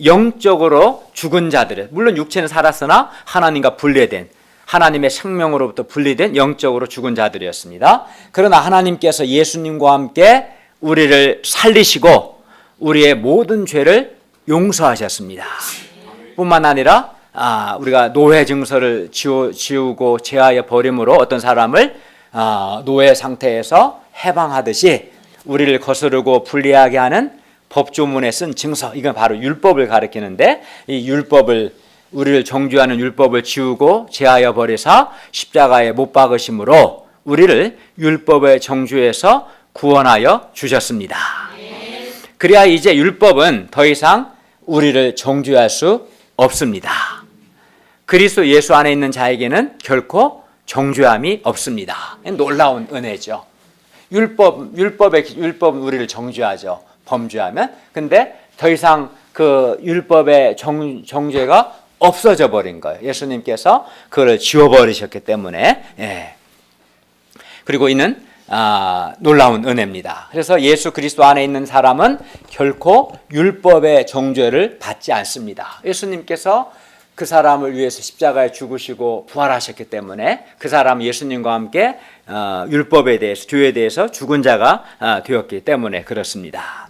영적으로 죽은 자들, 물론 육체는 살았으나 하나님과 분리된, 하나님의 생명으로부터 분리된 영적으로 죽은 자들이었습니다. 그러나 하나님께서 예수님과 함께 우리를 살리시고 우리의 모든 죄를 용서하셨습니다. 뿐만 아니라 우리가 노예 증서를 지우고 제하여 버림으로 어떤 사람을 노예 상태에서 해방하듯이 우리를 거스르고 불리하게 하는 법조문에 쓴 증서, 이건 바로 율법을 가리키는데, 이 율법을, 우리를 정죄하는 율법을 지우고 제하여 버리사 십자가에 못 박으심으로 우리를 율법의 정죄에서 구원하여 주셨습니다. 그래야 이제 율법은 더 이상 우리를 정죄할 수 없습니다. 그리스도 예수 안에 있는 자에게는 결코 정죄함이 없습니다. 놀라운 은혜죠. 율법은 우리를 정죄하죠. 범죄하면. 근데 더 이상 그 율법의 정죄가 없어져 버린 거예요. 예수님께서 그걸 지워버리셨기 때문에. 그리고 이는 놀라운 은혜입니다. 그래서 예수 그리스도 안에 있는 사람은 결코 율법의 정죄를 받지 않습니다. 예수님께서 그 사람을 위해서 십자가에 죽으시고 부활하셨기 때문에 그 사람은 예수님과 함께 율법에 대해서, 죄에 대해서 죽은 자가 되었기 때문에 그렇습니다.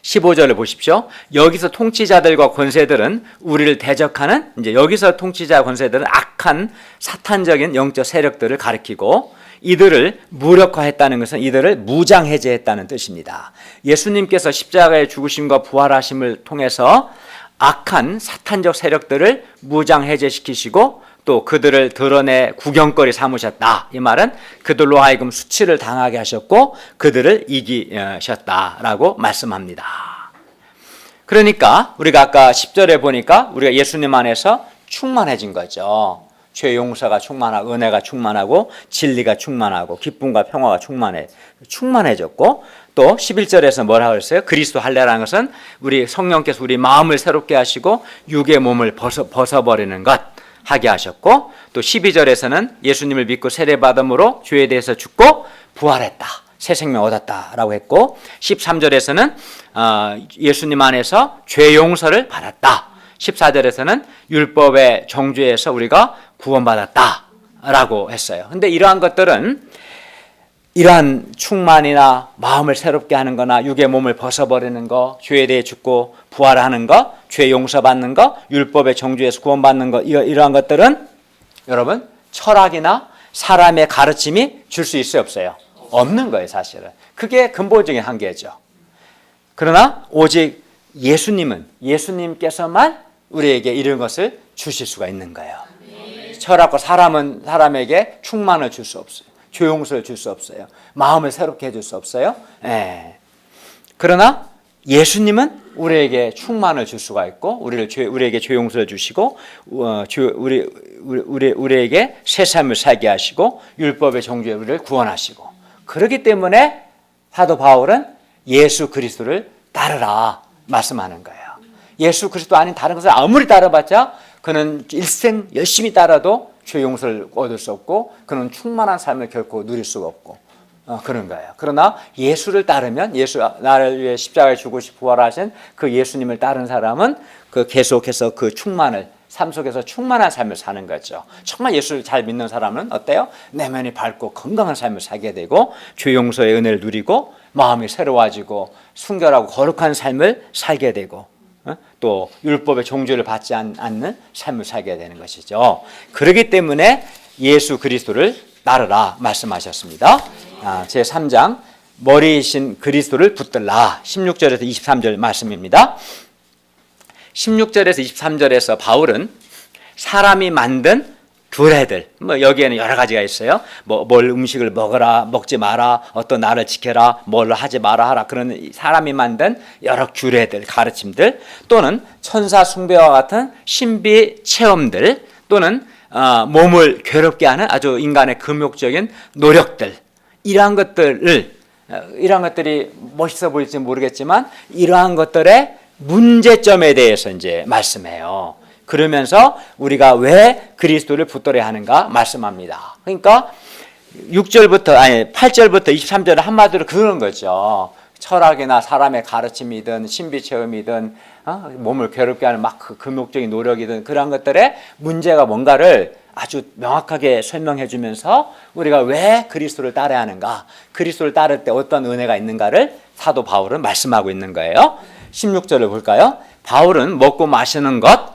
15절을 보십시오. 여기서 통치자들과 권세들은 우리를 대적하는, 이제 여기서 통치자 권세들은 악한 사탄적인 영적 세력들을 가리키고, 이들을 무력화했다는 것은 이들을 무장해제했다는 뜻입니다. 예수님께서 십자가의 죽으심과 부활하심을 통해서 악한 사탄적 세력들을 무장해제시키시고 또 그들을 드러내 구경거리 삼으셨다. 이 말은 그들로 하여금 수치를 당하게 하셨고 그들을 이기셨다라고 말씀합니다. 그러니까 우리가 아까 10절에 보니까 우리가 예수님 안에서 충만해진 거죠. 죄 용서가 충만하고 은혜가 충만하고 진리가 충만하고 기쁨과 평화가 충만해졌고, 또 11절에서 뭐라고 그랬어요? 그리스도 할례라는 것은 우리 성령께서 우리 마음을 새롭게 하시고 육의 몸을 벗어버리는 것 하게 하셨고, 또 12절에서는 예수님을 믿고 세례받음으로 죄에 대해서 죽고 부활했다, 새 생명 얻었다라고 했고, 13절에서는 예수님 안에서 죄 용서를 받았다, 14절에서는 율법의 정죄에서 우리가 구원받았다라고 했어요. 근데 이러한 것들은, 이러한 충만이나 마음을 새롭게 하는 거나 육의 몸을 벗어버리는 거, 죄에 대해 죽고 부활하는 거, 죄 용서받는 거, 율법의 정죄에서 구원받는 거, 이러한 것들은 여러분 철학이나 사람의 가르침이 줄 수 있어요, 없어요? 없는 거예요, 사실은. 그게 근본적인 한계죠. 그러나 오직 예수님께서만 우리에게 이런 것을 주실 수가 있는 거예요. 철학과 사람은 사람에게 충만을 줄 수 없어요. 죄 용서를 줄 수 없어요. 마음을 새롭게 해줄 수 없어요. 그러나 예수님은 우리에게 충만을 줄 수가 있고 우리에게 죄 용서를 주시고 우리에게 새 삶을 살게 하시고 율법의 정죄에 우리를 구원하시고, 그렇기 때문에 사도 바울은 예수 그리스도를 따르라 말씀하는 거예요. 예수 그리스도 아닌 다른 것을 아무리 따라봤자 그는 일생 열심히 따라도 죄 용서를 얻을 수 없고 그는 충만한 삶을 결코 누릴 수가 없고 그런 거예요. 그러나 예수를 따르면, 나를 위해 십자가에 죽으시고 부활하신 그 예수님을 따른 사람은 그 계속해서 그 삶 속에서 충만한 삶을 사는 거죠. 정말 예수를 잘 믿는 사람은 어때요? 내면이 밝고 건강한 삶을 살게 되고 죄 용서의 은혜를 누리고 마음이 새로워지고 순결하고 거룩한 삶을 살게 되고 또 율법의 종죄를 받지 않는 삶을 살게 되는 것이죠. 그렇기 때문에 예수 그리스도를 따르라 말씀하셨습니다. 제3장 머리이신 그리스도를 붙들라, 16절에서 23절 말씀입니다. 16절에서 23절에서 바울은 사람이 만든 규례들, 여기에는 여러 가지가 있어요. 뭘 음식을 먹어라, 먹지 마라, 어떤 날을 지켜라, 뭘 하지 마라 하라, 그런 사람이 만든 여러 규례들, 가르침들, 또는 천사 숭배와 같은 신비 체험들, 또는 몸을 괴롭게 하는 아주 인간의 금욕적인 노력들, 이러한 것들이 멋있어 보일지 모르겠지만 이러한 것들의 문제점에 대해서 이제 말씀해요. 그러면서 우리가 왜 그리스도를 붙들어야 하는가 말씀합니다. 그러니까 8절부터 23절은 한마디로 그런 거죠. 철학이나 사람의 가르침이든 신비체험이든 몸을 괴롭게 하는 막 그 금욕적인 노력이든 그런 것들의 문제가 뭔가를 아주 명확하게 설명해 주면서 우리가 왜 그리스도를 따라야 하는가, 그리스도를 따를 때 어떤 은혜가 있는가를 사도 바울은 말씀하고 있는 거예요. 16절을 볼까요? 바울은 먹고 마시는 것,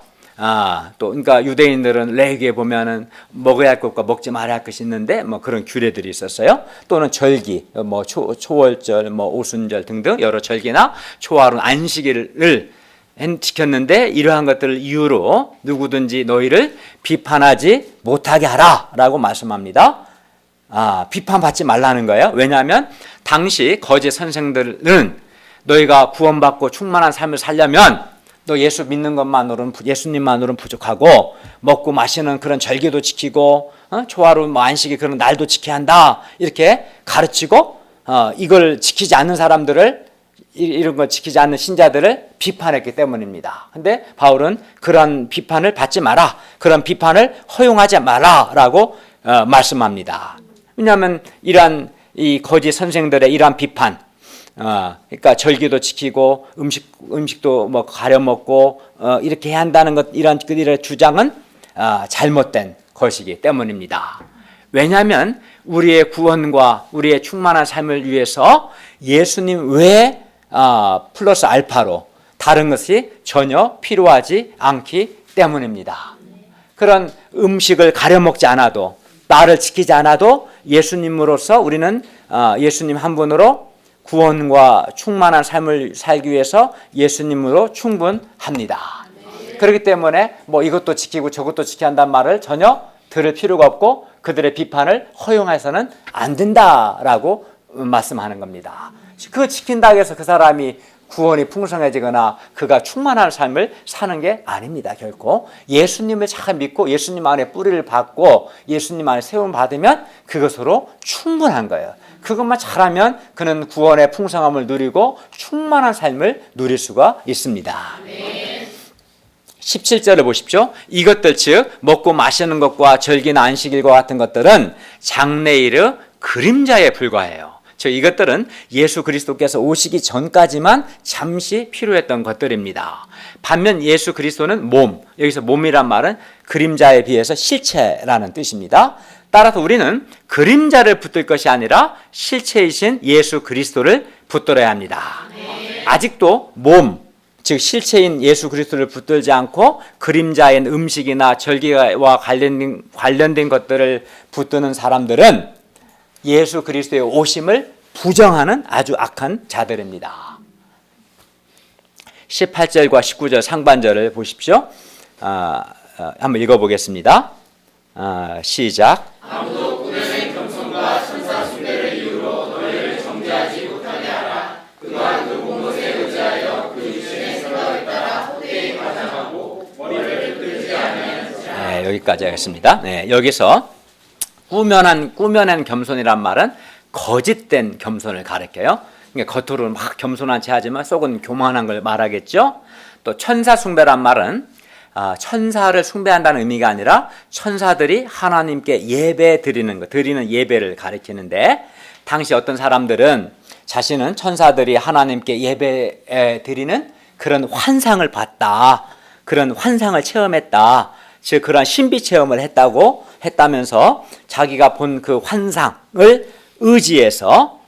또 그러니까 유대인들은 레위기에 보면은 먹어야 할 것과 먹지 말아야 할 것이 있는데 뭐 그런 규례들이 있었어요. 또는 절기, 뭐 초월절, 뭐 오순절 등등 여러 절기나 초하루 안식일을 지켰는데 이러한 것들을 이유로 누구든지 너희를 비판하지 못하게 하라라고 말씀합니다. 비판받지 말라는 거예요. 왜냐하면 당시 거짓 선생들은 너희가 구원받고 충만한 삶을 살려면 너 예수 믿는 것만으로는, 예수님만으로는 부족하고 먹고 마시는 그런 절기도 지키고 초하루 뭐 안식일 그런 날도 지켜야 한다 이렇게 가르치고 이걸 지키지 않는 사람들을, 이런 걸 지키지 않는 신자들을 비판했기 때문입니다. 근데 바울은 그런 비판을 받지 마라, 그런 비판을 허용하지 마라라고 말씀합니다. 왜냐하면 이러한 이 거짓 선생들의 이러한 비판, 그러니까 절기도 지키고 음식도 뭐 가려 먹고 이렇게 해야 한다는 것, 이런 그들의 주장은 잘못된 것이기 때문입니다. 왜냐하면 우리의 구원과 우리의 충만한 삶을 위해서 예수님 외에 플러스 알파로 다른 것이 전혀 필요하지 않기 때문입니다. 그런 음식을 가려 먹지 않아도, 나를 지키지 않아도 예수님으로서 우리는 예수님 한 분으로 구원과 충만한 삶을 살기 위해서 예수님으로 충분합니다. 그렇기 때문에 뭐 이것도 지키고 저것도 지켜야 한다는 말을 전혀 들을 필요가 없고 그들의 비판을 허용해서는 안 된다라고 말씀하는 겁니다. 그거 지킨다고 해서 그 사람이 구원이 풍성해지거나 그가 충만한 삶을 사는 게 아닙니다. 결코 예수님을 잘 믿고 예수님 안에 뿌리를 받고 예수님 안에 세움 받으면 그것으로 충분한 거예요. 그것만 잘하면 그는 구원의 풍성함을 누리고 충만한 삶을 누릴 수가 있습니다. 17절을 보십시오. 이것들 즉 먹고 마시는 것과 절기나 안식일과 같은 것들은 장래일의 그림자에 불과해요. 즉 이것들은 예수 그리스도께서 오시기 전까지만 잠시 필요했던 것들입니다. 반면 예수 그리스도는 몸, 여기서 몸이란 말은 그림자에 비해서 실체라는 뜻입니다. 따라서 우리는 그림자를 붙들 것이 아니라 실체이신 예수 그리스도를 붙들어야 합니다. 아직도 몸, 즉 실체인 예수 그리스도를 붙들지 않고 그림자인 음식이나 절기와 관련된 것들을 붙드는 사람들은 예수 그리스도의 오심을 부정하는 아주 악한 자들입니다. 18절과 19절 상반절을 보십시오. 한번 읽어보겠습니다. 시작. 아무도 꾸며낸 겸손과 천사 숭배를 이유로 너희를 정죄하지 못하게 하라. 그가 그 본것에 의지하여 그 육신의 생각에 따라 헛되이 과장하고 머리를 들지 않으면 여기까지 하겠습니다. 여기서 꾸며낸 겸손이란 말은 거짓된 겸손을 가리켜요. 그러니까 겉으로는 막 겸손한 체 하지만 속은 교만한 걸 말하겠죠. 또 천사 숭배란 말은 천사를 숭배한다는 의미가 아니라 천사들이 하나님께 예배 드리는 예배를 가리키는데, 당시 어떤 사람들은 자신은 천사들이 하나님께 예배 드리는 그런 환상을 봤다, 그런 환상을 체험했다, 즉 그런 신비 체험을 했다면서 자기가 본 그 환상을 의지해서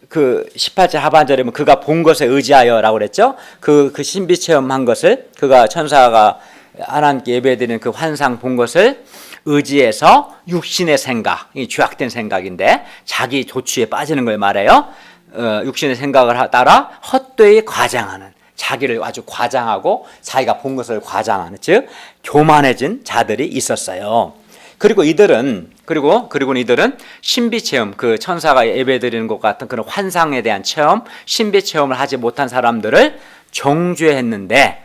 그 18절 하반절에 보면 그가 본 것에 의지하여라고 그랬죠. 그 신비 체험한 것을, 그가 천사가 하나님께 예배드리는 그 환상 본 것을 의지해서 육신의 생각, 이 죄악된 생각인데 자기 조취에 빠지는 걸 말해요. 육신의 생각을 따라 헛되이 과장하는, 자기를 아주 과장하고 자기가 본 것을 과장하는, 즉 교만해진 자들이 있었어요. 그리고 이들은 신비 체험, 그 천사가 예배드리는 것 같은 그런 환상에 대한 체험, 신비 체험을 하지 못한 사람들을 정죄했는데,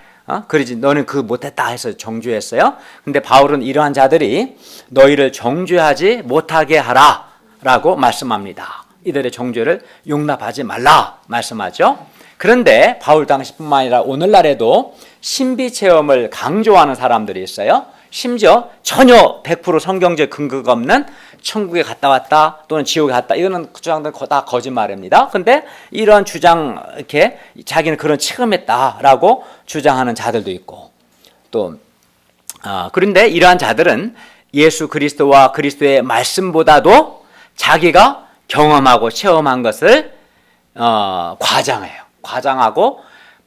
그러지 너는 그 못했다 해서 정죄했어요. 근데 바울은 이러한 자들이 너희를 정죄하지 못하게 하라 라고 말씀합니다. 이들의 정죄를 용납하지 말라 말씀하죠. 그런데 바울 당시뿐만 아니라 오늘날에도 신비 체험을 강조하는 사람들이 있어요. 심지어 전혀 100% 성경적 근거가 없는 천국에 갔다 왔다 또는 지옥에 갔다, 이거는 주장들은 다 거짓말입니다. 근데 이런 주장, 이렇게 자기는 그런 체험했다라고 주장하는 자들도 있고, 또 그런데 이러한 자들은 예수 그리스도와 그리스도의 말씀보다도 자기가 경험하고 체험한 것을 과장해요. 과장하고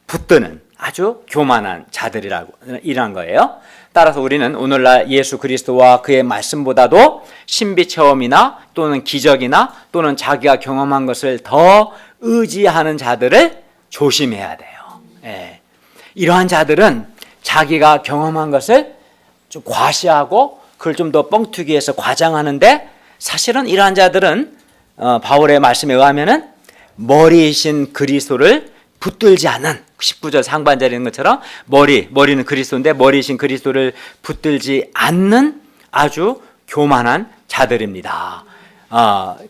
붙드는 아주 교만한 자들이라고 이란 거예요. 따라서 우리는 오늘날 예수 그리스도와 그의 말씀보다도 신비 체험이나 또는 기적이나 또는 자기가 경험한 것을 더 의지하는 자들을 조심해야 돼요. 예. 이러한 자들은 자기가 경험한 것을 좀 과시하고 그걸 좀 더 뻥튀기 해서 과장하는데, 사실은 이러한 자들은 바울의 말씀에 의하면은 머리이신 그리스도를 붙들지 않는, 19절 상반절에 있는 것처럼 머리는 그리스도인데 머리이신 그리스도를 붙들지 않는 아주 교만한 자들입니다.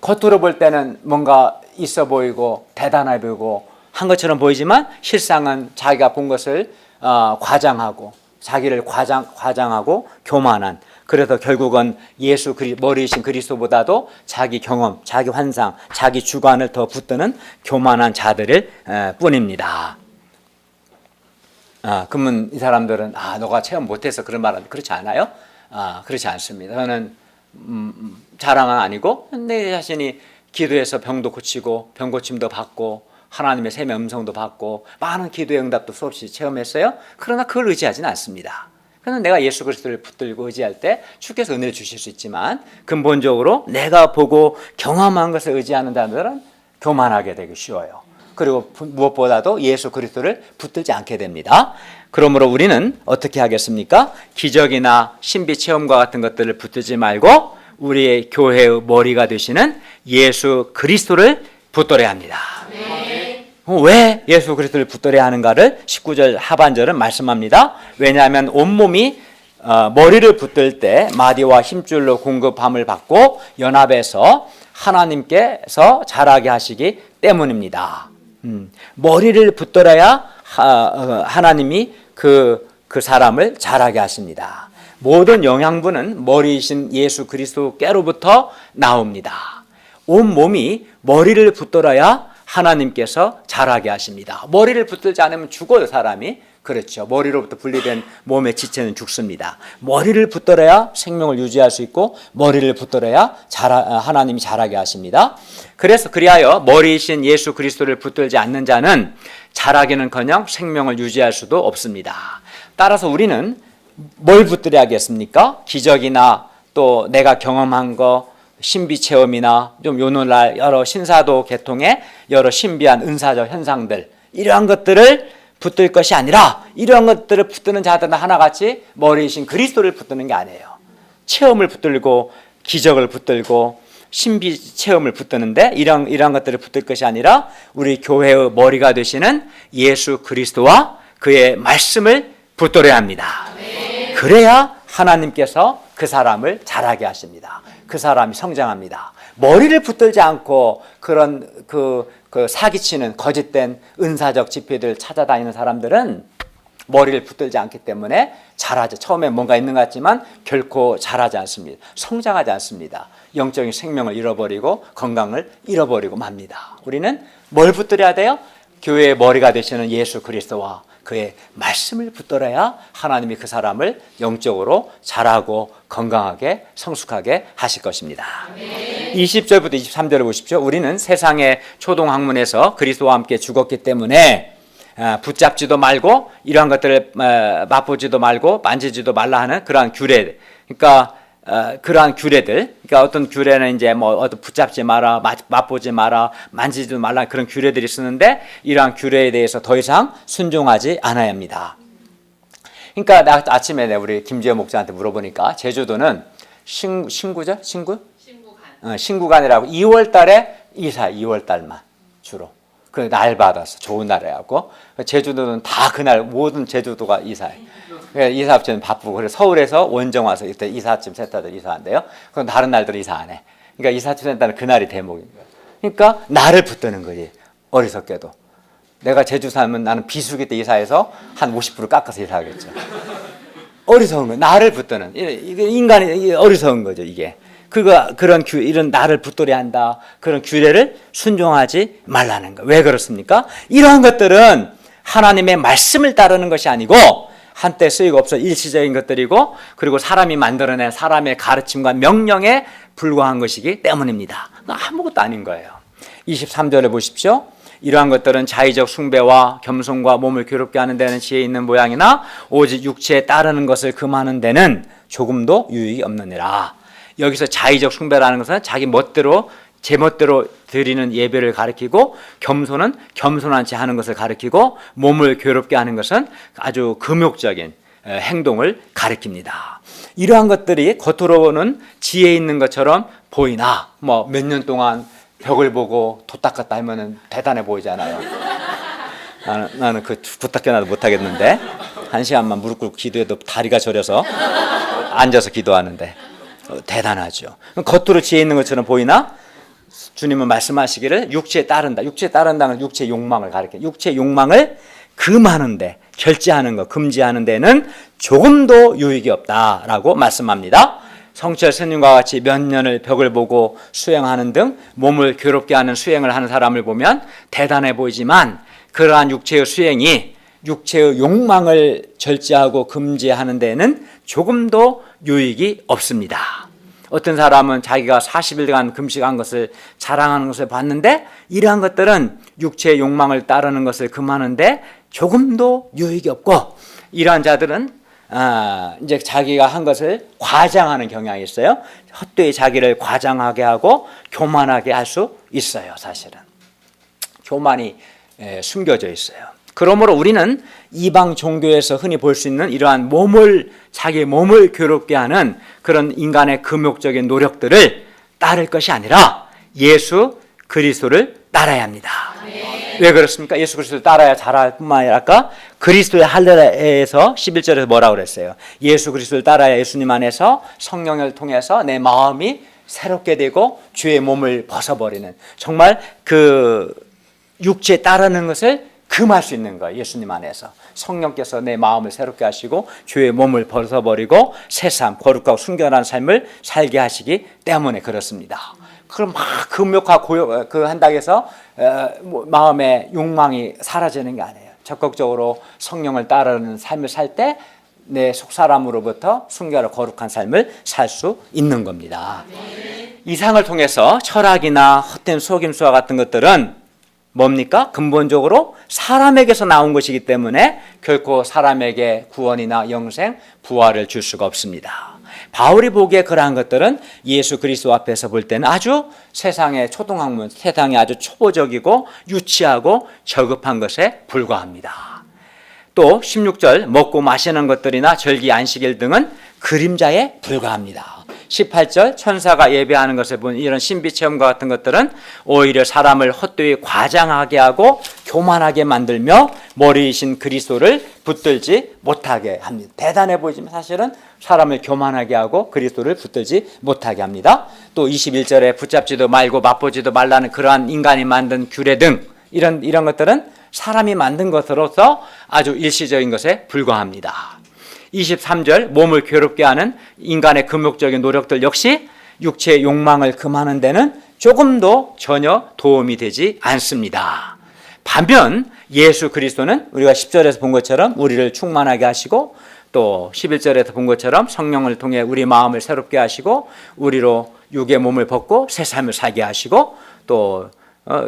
겉으로 볼 때는 뭔가 있어 보이고 대단해 보이고 한 것처럼 보이지만 실상은 자기가 본 것을 과장하고 자기를 과장하고 교만한, 그래서 결국은 머리이신 그리스도보다도 자기 경험, 자기 환상, 자기 주관을 더 붙드는 교만한 자들일 뿐입니다. 그러면 이 사람들은 너가 체험 못해서 그런 말은 그렇지 않아요? 그렇지 않습니다. 저는 자랑은 아니고 내 자신이 기도해서 병도 고치고 병 고침도 받고 하나님의 샘의 음성도 받고 많은 기도의 응답도 수없이 체험했어요. 그러나 그걸 의지하지는 않습니다. 그러나 내가 예수 그리스도를 붙들고 의지할 때 주께서 은혜를 주실 수 있지만 근본적으로 내가 보고 경험한 것을 의지하는 자들은 교만하게 되기 쉬워요. 그리고 무엇보다도 예수 그리스도를 붙들지 않게 됩니다. 그러므로 우리는 어떻게 하겠습니까? 기적이나 신비 체험과 같은 것들을 붙들지 말고 우리의 교회의 머리가 되시는 예수 그리스도를 붙들어야 합니다. 왜 예수 그리스도를 붙들어야 하는가를 19절 하반절은 말씀합니다. 왜냐하면 온몸이 머리를 붙들 때 마디와 힘줄로 공급함을 받고 연합해서 하나님께서 자라게 하시기 때문입니다. 머리를 붙들어야 하나님이 그 사람을 자라게 하십니다. 모든 영양분은 머리이신 예수 그리스도께로부터 나옵니다. 온몸이 머리를 붙들어야 하나님께서 자라게 하십니다. 머리를 붙들지 않으면 죽어요, 사람이. 그렇죠. 머리로부터 분리된 몸의 지체는 죽습니다. 머리를 붙들어야 생명을 유지할 수 있고 머리를 붙들어야 하나님이 자라게 하십니다. 그리하여 머리이신 예수 그리스도를 붙들지 않는 자는 자라기는커녕 생명을 유지할 수도 없습니다. 따라서 우리는 뭘 붙들어야겠습니까? 기적이나 또 내가 경험한 거, 신비 체험이나 좀 오늘날 여러 신사도 계통의 여러 신비한 은사적 현상들, 이러한 것들을 붙들 것이 아니라 이러한 것들을 붙드는 자들은 하나같이 머리이신 그리스도를 붙드는 게 아니에요. 체험을 붙들고 기적을 붙들고 신비 체험을 붙드는데 이러한 것들을 붙들 것이 아니라 우리 교회의 머리가 되시는 예수 그리스도와 그의 말씀을 붙들어야 합니다. 그래야 하나님께서 그 사람을 자라게 하십니다. 그 사람이 성장합니다. 머리를 붙들지 않고 그런 그 사기치는 거짓된 은사적 집회들 찾아다니는 사람들은 머리를 붙들지 않기 때문에 자라지, 처음에 뭔가 있는 것 같지만 결코 자라지 않습니다. 성장하지 않습니다. 영적인 생명을 잃어버리고 건강을 잃어버리고 맙니다. 우리는 뭘 붙들어야 돼요? 교회의 머리가 되시는 예수 그리스도와 그의 말씀을 붙들어야 하나님이 그 사람을 영적으로 자라고 건강하게 성숙하게 하실 것입니다. 20절부터 23절을 보십시오. 우리는 세상의 초동학문에서 그리스도와 함께 죽었기 때문에 붙잡지도 말고 이러한 것들을 맛보지도 말고 만지지도 말라 하는 그러한 규례, 그러니까 그러한 규례들, 그러니까 어떤 규례는 이제 어떤 붙잡지 마라, 맛보지 마라, 만지지 말라 그런 규례들이 쓰는데 이러한 규례에 대해서 더 이상 순종하지 않아야 합니다. 그러니까 나 아침에 우리 김지혜 목사한테 물어보니까 제주도는 신구간이라고 2월 달에 이사, 2월 달만 주로. 그 날 받아서 좋은 날에 하고 제주도는 다 그날 모든 제주도가 이사해. 이사업체는 바쁘고 그래서 서울에서 원정 와서 이때 이사짐 센터들 이사한대요. 그럼 다른 날들은 이사 안 해. 그러니까 이사짐 센터는 그날이 대목인 거예요. 그러니까 날을 붙드는 거지. 어리석게도. 내가 제주 살면 나는 비수기 때 이사해서 한 50% 깎아서 이사하겠죠. 어리석은 거예요. 날을 붙드는. 이게 인간이 어리석은 거죠, 이게. 그런 이런 나를 붙들어야 한다. 그런 규례를 순종하지 말라는 거. 왜 그렇습니까? 이러한 것들은 하나님의 말씀을 따르는 것이 아니고 한때 쓰이고 없어 일시적인 것들이고 그리고 사람이 만들어낸 사람의 가르침과 명령에 불과한 것이기 때문입니다. 아무것도 아닌 거예요. 23절에 보십시오. 이러한 것들은 자의적 숭배와 겸손과 몸을 괴롭게 하는 데는 지혜 있는 모양이나 오직 육체에 따르는 것을 금하는 데는 조금도 유익이 없느니라. 여기서 자의적 숭배라는 것은 자기 멋대로 제멋대로 드리는 예배를 가리키고 겸손은 겸손한 채 하는 것을 가리키고 몸을 괴롭게 하는 것은 아주 금욕적인 행동을 가리킵니다. 이러한 것들이 겉으로는 지혜 있는 것처럼 보이나 뭐 몇 년 동안 벽을 보고 도 닦았다 하면은 대단해 보이잖아요. 나는 그 부탁해놔도 못하겠는데 1시간만 무릎 꿇고 기도해도 다리가 저려서 앉아서 기도하는데 대단하죠. 겉으로 지혜 있는 것처럼 보이나 주님은 말씀하시기를 육체에 따른다. 육체에 따른다는 육체의 욕망을 가리켜. 육체의 욕망을 금하는데 결제하는 것, 금지하는 데는 조금도 유익이 없다라고 말씀합니다. 성철 스님과 같이 몇 년을 벽을 보고 수행하는 등 몸을 괴롭게 하는 수행을 하는 사람을 보면 대단해 보이지만 그러한 육체의 수행이 육체의 욕망을 절제하고 금지하는 데는 조금도 유익이 없습니다. 어떤 사람은 자기가 40일간 금식한 것을 자랑하는 것을 봤는데 이러한 것들은 육체의 욕망을 따르는 것을 금하는데 조금도 유익이 없고 이러한 자들은 이제 자기가 한 것을 과장하는 경향이 있어요. 헛되이 자기를 과장하게 하고 교만하게 할 수 있어요. 사실은 교만이 숨겨져 있어요. 그러므로 우리는 이방 종교에서 흔히 볼 수 있는 이러한 자기 몸을 괴롭게 하는 그런 인간의 금욕적인 노력들을 따를 것이 아니라 예수 그리스도를 따라야 합니다. 왜 그렇습니까? 예수 그리스도를 따라야 잘할 뿐만 아니라 아까 그리스도의 할례에서 11절에서 뭐라고 그랬어요? 예수 그리스도를 따라야 예수님 안에서 성령을 통해서 내 마음이 새롭게 되고 주의 몸을 벗어버리는 정말 그 육체에 따르는 것을 금할 수 있는 거예요. 예수님 안에서 성령께서 내 마음을 새롭게 하시고 주의 몸을 벗어버리고 새삼 거룩하고 순결한 삶을 살게 하시기 때문에 그렇습니다. 그럼 막 금욕하고 한다고 해서 마음의 욕망이 사라지는 게 아니에요. 적극적으로 성령을 따르는 삶을 살 때 내 속사람으로부터 순결하고 거룩한 삶을 살 수 있는 겁니다. 이상을 통해서 철학이나 헛된 속임수와 같은 것들은 뭡니까? 근본적으로 사람에게서 나온 것이기 때문에 결코 사람에게 구원이나 영생, 부활을 줄 수가 없습니다. 바울이 보기에 그러한 것들은 예수 그리스도 앞에서 볼 때는 아주 세상의 초등학문, 세상에 아주 초보적이고 유치하고 저급한 것에 불과합니다. 또 16절 먹고 마시는 것들이나 절기 안식일 등은 그림자에 불과합니다. 18절 천사가 예배하는 것을 본 이런 신비체험과 같은 것들은 오히려 사람을 헛되이 과장하게 하고 교만하게 만들며 머리이신 그리스도를 붙들지 못하게 합니다. 대단해 보이지만 사실은 사람을 교만하게 하고 그리스도를 붙들지 못하게 합니다. 또 21절에 붙잡지도 말고 맛보지도 말라는 그러한 인간이 만든 규례 등 이런 것들은 사람이 만든 것으로서 아주 일시적인 것에 불과합니다. 23절 몸을 괴롭게 하는 인간의 금욕적인 노력들 역시 육체의 욕망을 금하는 데는 조금도 전혀 도움이 되지 않습니다. 반면 예수 그리스도는 우리가 10절에서 본 것처럼 우리를 충만하게 하시고 또 11절에서 본 것처럼 성령을 통해 우리 마음을 새롭게 하시고 우리로 육의 몸을 벗고 새 삶을 살게 하시고 또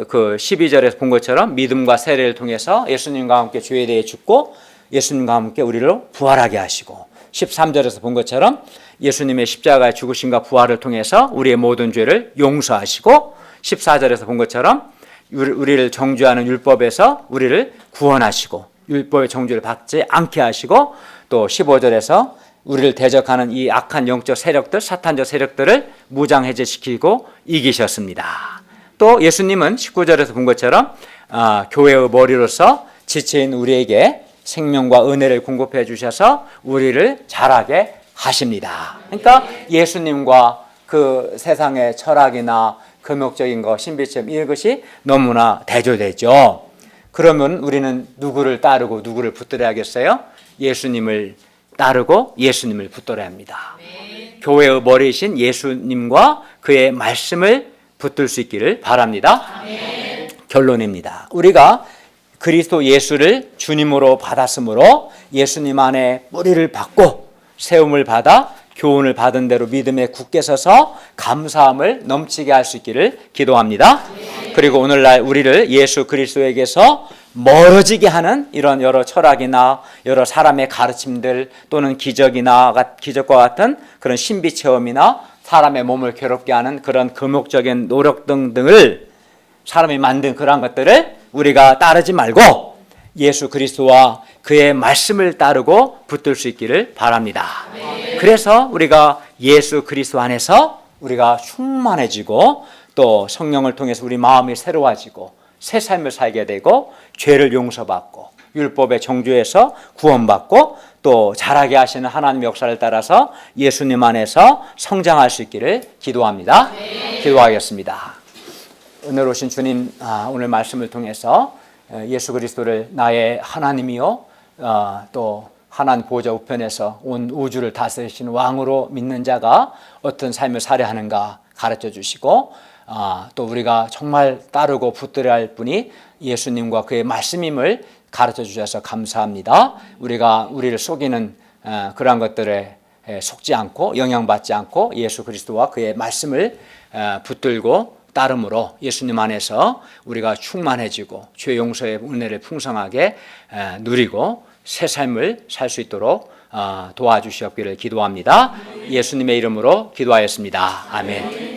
그 12절에서 본 것처럼 믿음과 세례를 통해서 예수님과 함께 죄에 대해 죽고 예수님과 함께 우리로 부활하게 하시고 13절에서 본 것처럼 예수님의 십자가의 죽으심과 부활을 통해서 우리의 모든 죄를 용서하시고 14절에서 본 것처럼 우리를 정죄하는 율법에서 우리를 구원하시고 율법의 정죄를 받지 않게 하시고 또 15절에서 우리를 대적하는 이 악한 영적 세력들, 사탄적 세력들을 무장해제시키고 이기셨습니다. 또 예수님은 19절에서 본 것처럼 교회의 머리로서 지체인 우리에게 생명과 은혜를 공급해 주셔서 우리를 자라게 하십니다. 그러니까 예수님과 그 세상의 철학이나 금욕적인 것, 신비점 이것이 너무나 대조되죠. 그러면 우리는 누구를 따르고 누구를 붙들어야겠어요? 예수님을 따르고 예수님을 붙들어야 합니다. 교회의 머리이신 예수님과 그의 말씀을 붙들 수 있기를 바랍니다. 결론입니다. 우리가 그리스도 예수를 주님으로 받았으므로 예수님 안에 뿌리를 받고 세움을 받아 교훈을 받은 대로 믿음에 굳게 서서 감사함을 넘치게 할 수 있기를 기도합니다. 그리고 오늘날 우리를 예수 그리스도에게서 멀어지게 하는 이런 여러 철학이나 여러 사람의 가르침들 또는 기적과 같은 그런 신비 체험이나 사람의 몸을 괴롭게 하는 그런 금욕적인 노력 등등을 사람이 만든 그러한 것들을 우리가 따르지 말고 예수 그리스도와 그의 말씀을 따르고 붙들 수 있기를 바랍니다. 그래서 우리가 예수 그리스도 안에서 우리가 충만해지고 또 성령을 통해서 우리 마음이 새로워지고 새 삶을 살게 되고 죄를 용서받고 율법의 정죄에서 구원받고 또 자라게 하시는 하나님의 역사를 따라서 예수님 안에서 성장할 수 있기를 기도합니다. 기도하겠습니다. 은혜로우신 주님, 오늘 말씀을 통해서 예수 그리스도를 나의 하나님이요 또 하나님 보좌 우편에서 온 우주를 다스리시는 왕으로 믿는 자가 어떤 삶을 살아야 하는가 가르쳐 주시고 또 우리가 정말 따르고 붙들어야 할 분이 예수님과 그의 말씀임을 가르쳐 주셔서 감사합니다. 우리가 우리를 속이는 그러한 것들에 속지 않고 영향받지 않고 예수 그리스도와 그의 말씀을 붙들고 따름으로 예수님 안에서 우리가 충만해지고 죄 용서의 은혜를 풍성하게 누리고 새 삶을 살 수 있도록 도와주시옵기를 기도합니다. 예수님의 이름으로 기도하였습니다. 아멘.